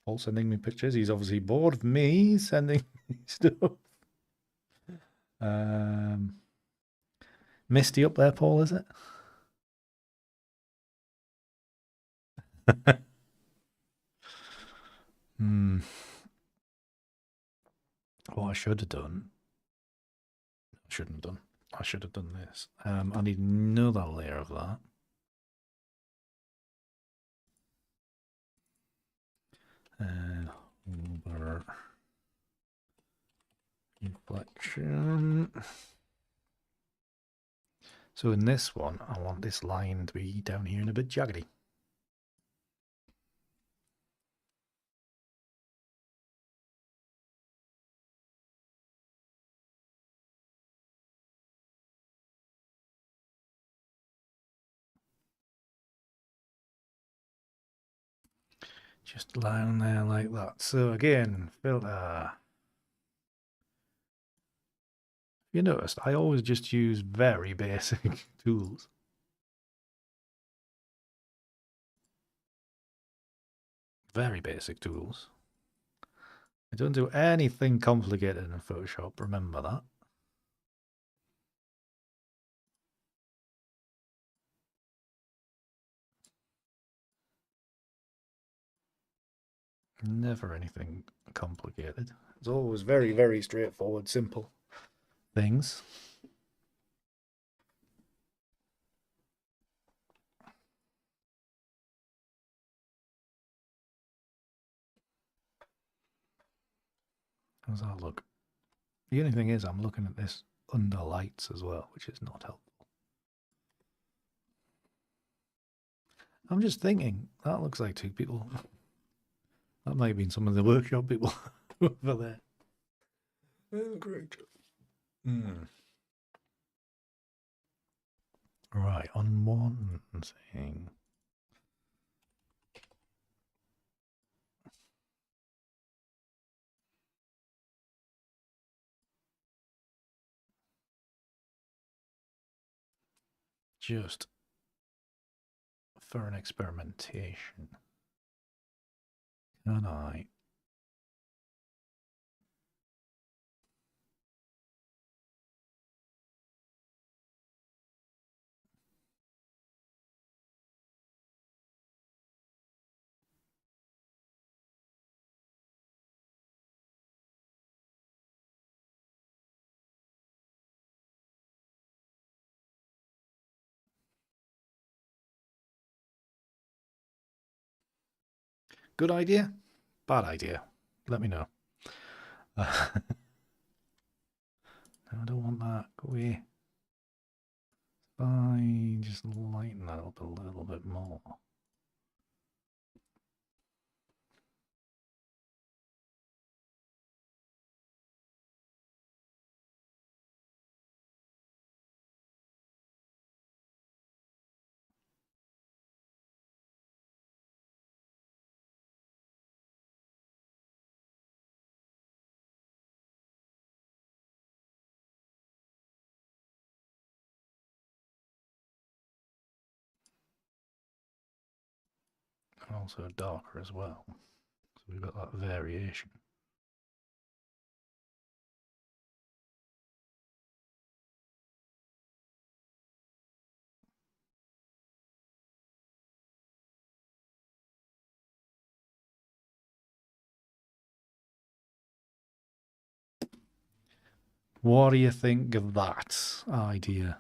Paul's sending me pictures. He's obviously bored of me sending stuff. Misty up there, Paul, is it? What I should have done. I shouldn't have done. I should have done this. I need another layer of that. Over inflection. So in this one, I want this line to be down here and a bit jaggedy. Just down there like that. So again, filter. You noticed I always just use very basic tools. Very basic tools. I don't do anything complicated in Photoshop, remember that. Never anything complicated. It's always very, very straightforward, simple things. How's that look? The only thing is I'm looking at this under lights as well, which is not helpful. I'm just thinking, that looks like two people. That might have been some of the workshop people over there. Oh, great. Right, on one thing. Just for an experimentation. Can I? Good idea? Bad idea? Let me know. No, I don't want that. Go away. I just lighten that up a little bit more. And also darker as well. So we've got that variation. What do you think of that idea?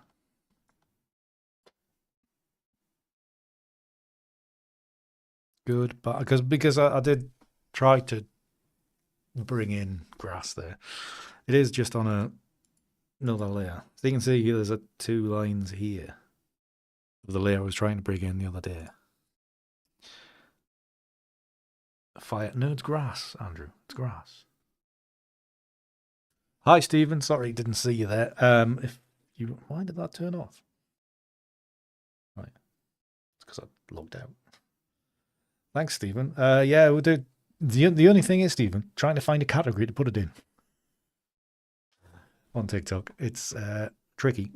Good, but because I did try to bring in grass there. It is just on a another layer. So you can see here there's 2 lines here of the layer I was trying to bring in the other day. Fire. No, it's grass, Andrew. It's grass. Hi, Stephen. Sorry, didn't see you there. Why did that turn off? Right, it's because I logged out. Thanks, Stephen. Yeah, we'll do. The only thing is, Stephen, trying to find a category to put it in on TikTok. It's tricky.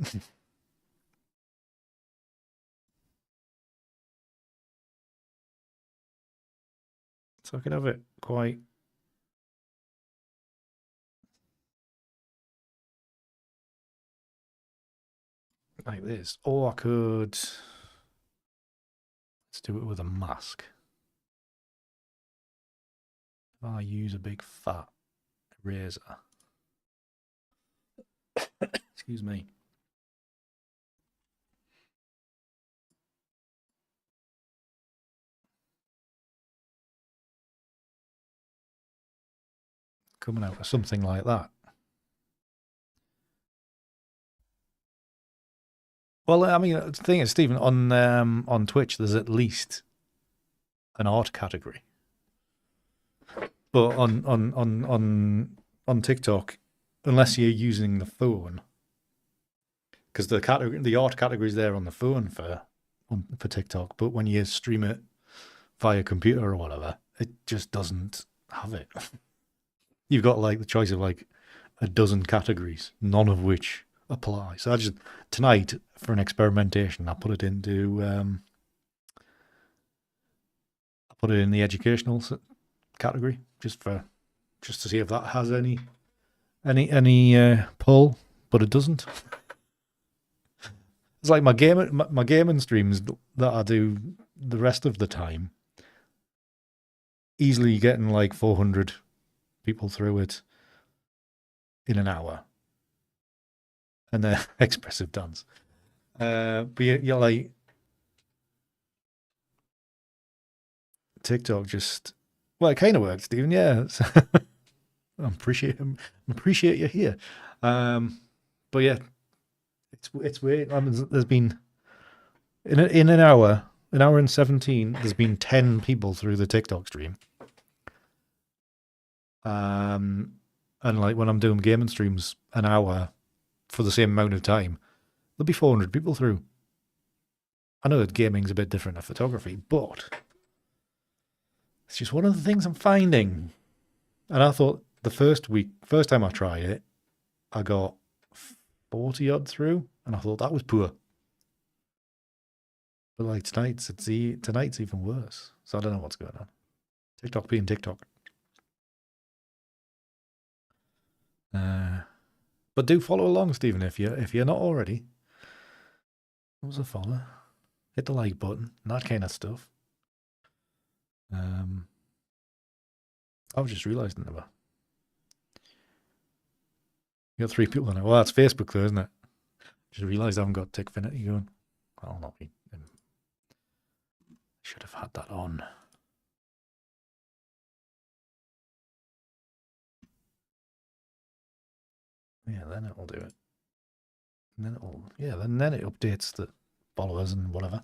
So I could have it quite like this, or I could let's do it with a mask. If I use a big fat eraser, excuse me. Coming out with something like that. Well, I mean, the thing is, Stephen, on Twitch, there's at least an art category, but on TikTok, unless you're using the phone, because the art category is there on the phone for TikTok, but when you stream it via computer or whatever, it just doesn't have it. You've got like the choice of like a dozen categories, none of which apply. So I just tonight for an experimentation, I put it in the educational category just to see if that has any pull, but it doesn't. It's like my gaming streams that I do the rest of the time, easily getting like 400 people through it in an hour, and they're expressive dance. But you're like TikTok just it kind of works, Stephen. Yeah, I appreciate you here. But yeah, it's weird. I mean, there's been in an hour and 17. There's been 10 people through the TikTok stream. And like when I'm doing gaming streams an hour for the same amount of time, there'll be 400 people through. I know that gaming's a bit different to photography, but it's just one of the things I'm finding. And I thought the first time I tried it, I got 40 odd through, and I thought that was poor. But like tonight's even worse. So I don't know what's going on. TikTok being TikTok. But do follow along, Stephen, if you're not already. What was a follow? Hit the like button, and that kind of stuff. I've just realised now. You got 3 people on it. Well, that's Facebook though, isn't it? Just realised I haven't got Tickfinity going. I'll not be. Should have had that on. Yeah, then it will do it. And then it will, yeah, then it updates the followers and whatever.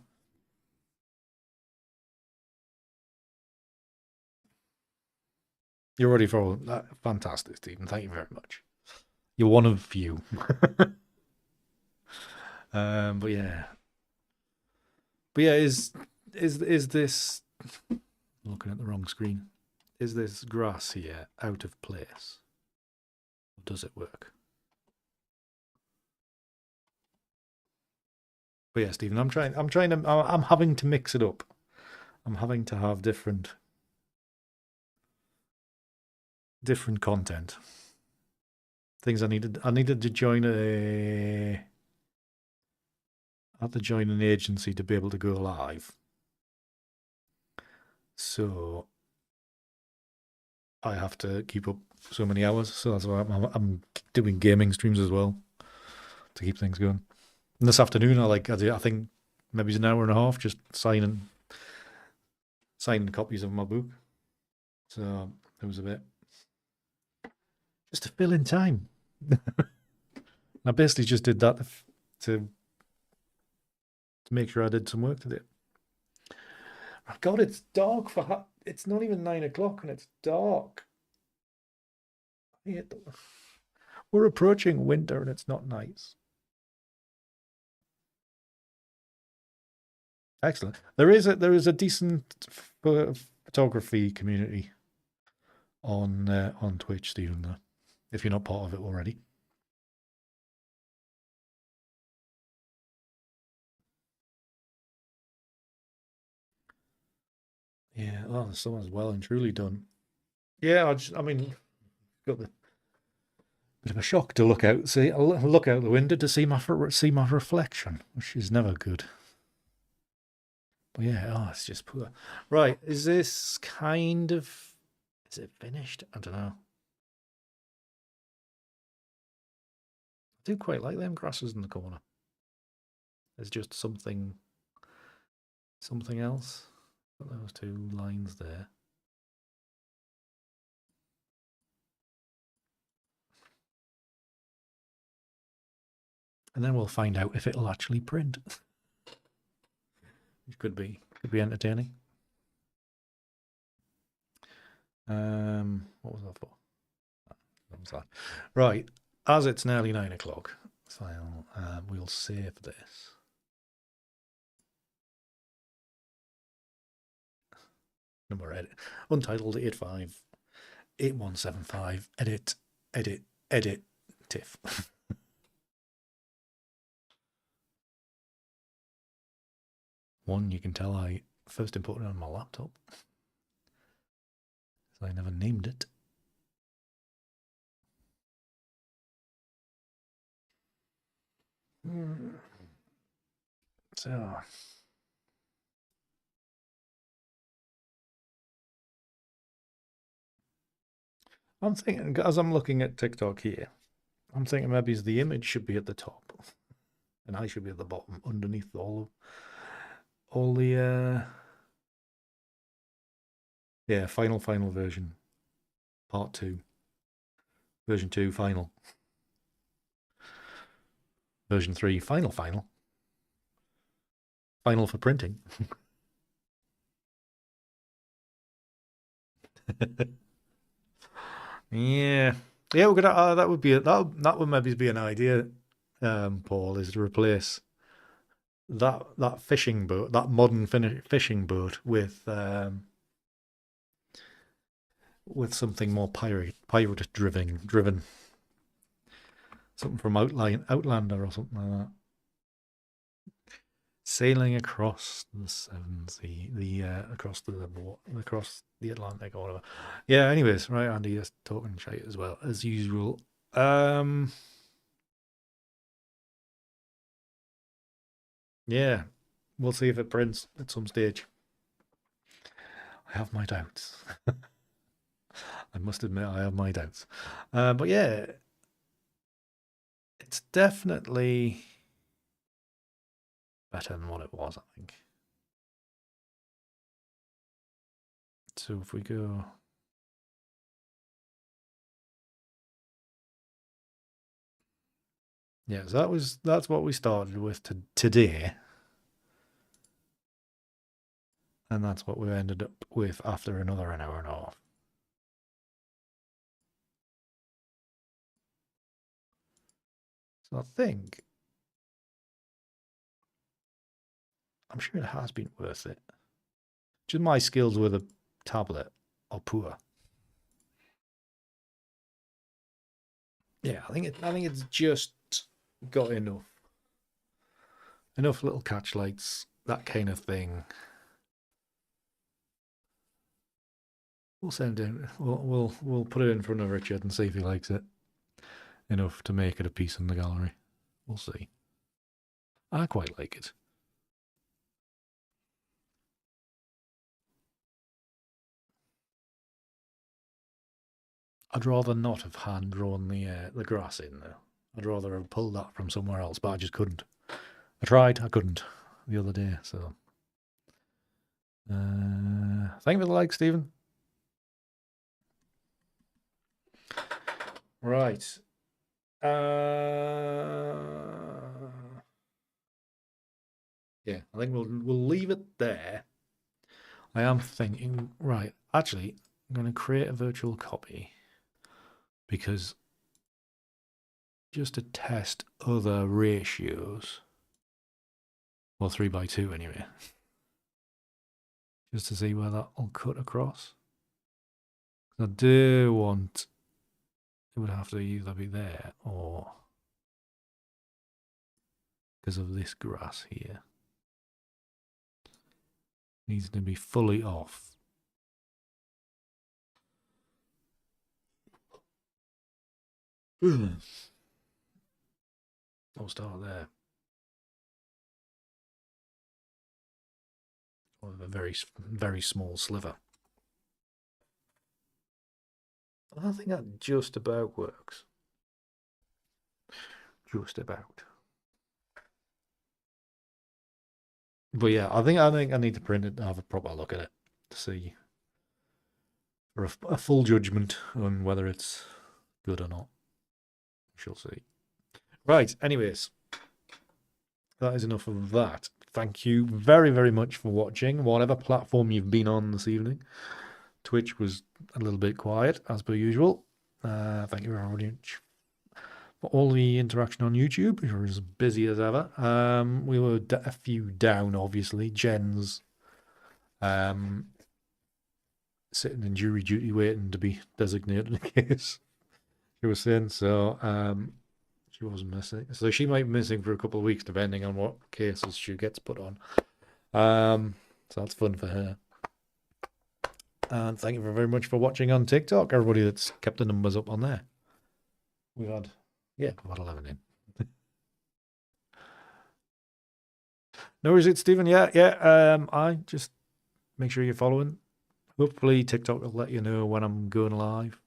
You're already following that. Fantastic, Stephen. Thank you very much. You're one of few. But yeah. Is this looking at the wrong screen? Is this grass here out of place? Or does it work? But yeah, Stephen, I'm having to mix it up. I'm having to have different content. Things I needed to join I had to join an agency to be able to go live. So I have to keep up so many hours. So that's why I'm doing gaming streams as well to keep things going. And this afternoon, I think maybe it's an hour and a half just signing copies of my book. So it was a bit just to fill in time. I basically just did that to make sure I did some work today. God, it's dark for it's not even 9 o'clock and it's dark. We're approaching winter and it's not nice. Excellent. There is a decent photography community on Twitch, Stephen, though, if you're not part of it already. Yeah, oh, the summer's well and truly done. Yeah, I mean, got the bit of a shock to look out the window to see my reflection, which is never good. But yeah, oh, it's just poor. Right, is this kind of, is it finished? I don't know. I do quite like them grasses in the corner. There's just something else. Got those two lines there. And then we'll find out if it'll actually print. It could be entertaining. What was that for? What was that? Right, as it's nearly 9 o'clock, so we'll save this. Number edit, untitled 858175, edit, TIFF. One, you can tell I first imported it on my laptop, so I never named it. So I'm thinking, as I'm looking at TikTok here, I'm thinking maybe the image should be at the top and I should be at the bottom underneath all the yeah, final version, part 2, version 2 final, version 3 final for printing. Yeah, we're gonna. That would be that would maybe be an idea, Paul, is to replace that fishing boat, that modern fishing boat, with something more pirate driven, something from Outlander or something like that. Sailing across the seven sea, across the Atlantic or whatever. Yeah. Anyways, right, Andy, just talking shit as well as usual. Yeah, we'll see if it prints at some stage. I have my doubts. I must admit, I have my doubts. But yeah, it's definitely better than what it was, I think. So if we go, yeah, so that's what we started with today, and that's what we ended up with after another an hour and a half. So I think, I'm sure it has been worth it. Just my skills with a tablet are poor. Yeah, I think it's just got enough little catch lights, that kind of thing. We'll send it. We'll put it in front of Richard and see if he likes it enough to make it a piece in the gallery. We'll see. I quite like it. I'd rather not have hand drawn the grass in though. I'd rather have pulled that from somewhere else, but I just couldn't. I tried, I couldn't the other day. So, thank you for the like, Stephen. Right. Yeah, I think we'll leave it there. I am thinking, right, actually, I'm going to create a virtual copy because just to test other ratios, well, 3:2 anyway, just to see where that will cut across. I do want, it would have to either be there or because of this grass here. Needs to be fully off. I'll start there. With a very, very small sliver. I think that just about works. Just about. But yeah, I think I need to print it and have a proper look at it to see for a full judgment on whether it's good or not. We shall see. Right, anyways, that is enough of that. Thank you very, very much for watching, whatever platform you've been on this evening. Twitch was a little bit quiet, as per usual. Thank you very much for all the interaction on YouTube. You're as busy as ever. We were a few down, obviously. Jen's sitting in jury duty waiting to be designated in case she was saying. So she wasn't missing. So she might be missing for a couple of weeks, depending on what cases she gets put on. So that's fun for her. And thank you very much for watching on TikTok, everybody that's kept the numbers up on there. We've had 11 in. No, is it, Stephen? Yeah. I just make sure you're following. Hopefully TikTok will let you know when I'm going live.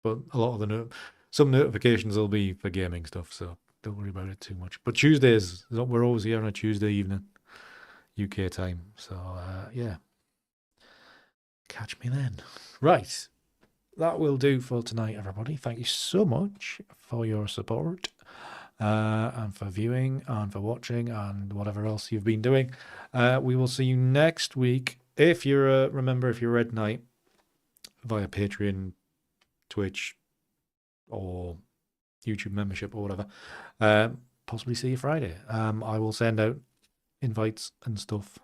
But a lot of some notifications will be for gaming stuff, so don't worry about it too much. But Tuesdays, we're always here on a Tuesday evening, UK time. So yeah, catch me then. Right, that will do for tonight, everybody. Thank you so much for your support and for viewing and for watching and whatever else you've been doing. We will see you next week. If you're remember, if you're Red Knight via Patreon, Twitch, or YouTube membership or whatever, possibly see you Friday. I will send out invites and stuff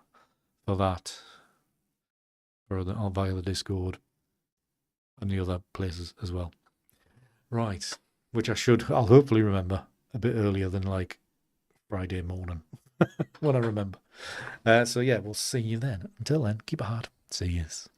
for that or via the Discord and the other places as well. Right, which I'll hopefully remember a bit earlier than like Friday morning when I remember. So yeah, we'll see you then. Until then, keep it hard. See yous.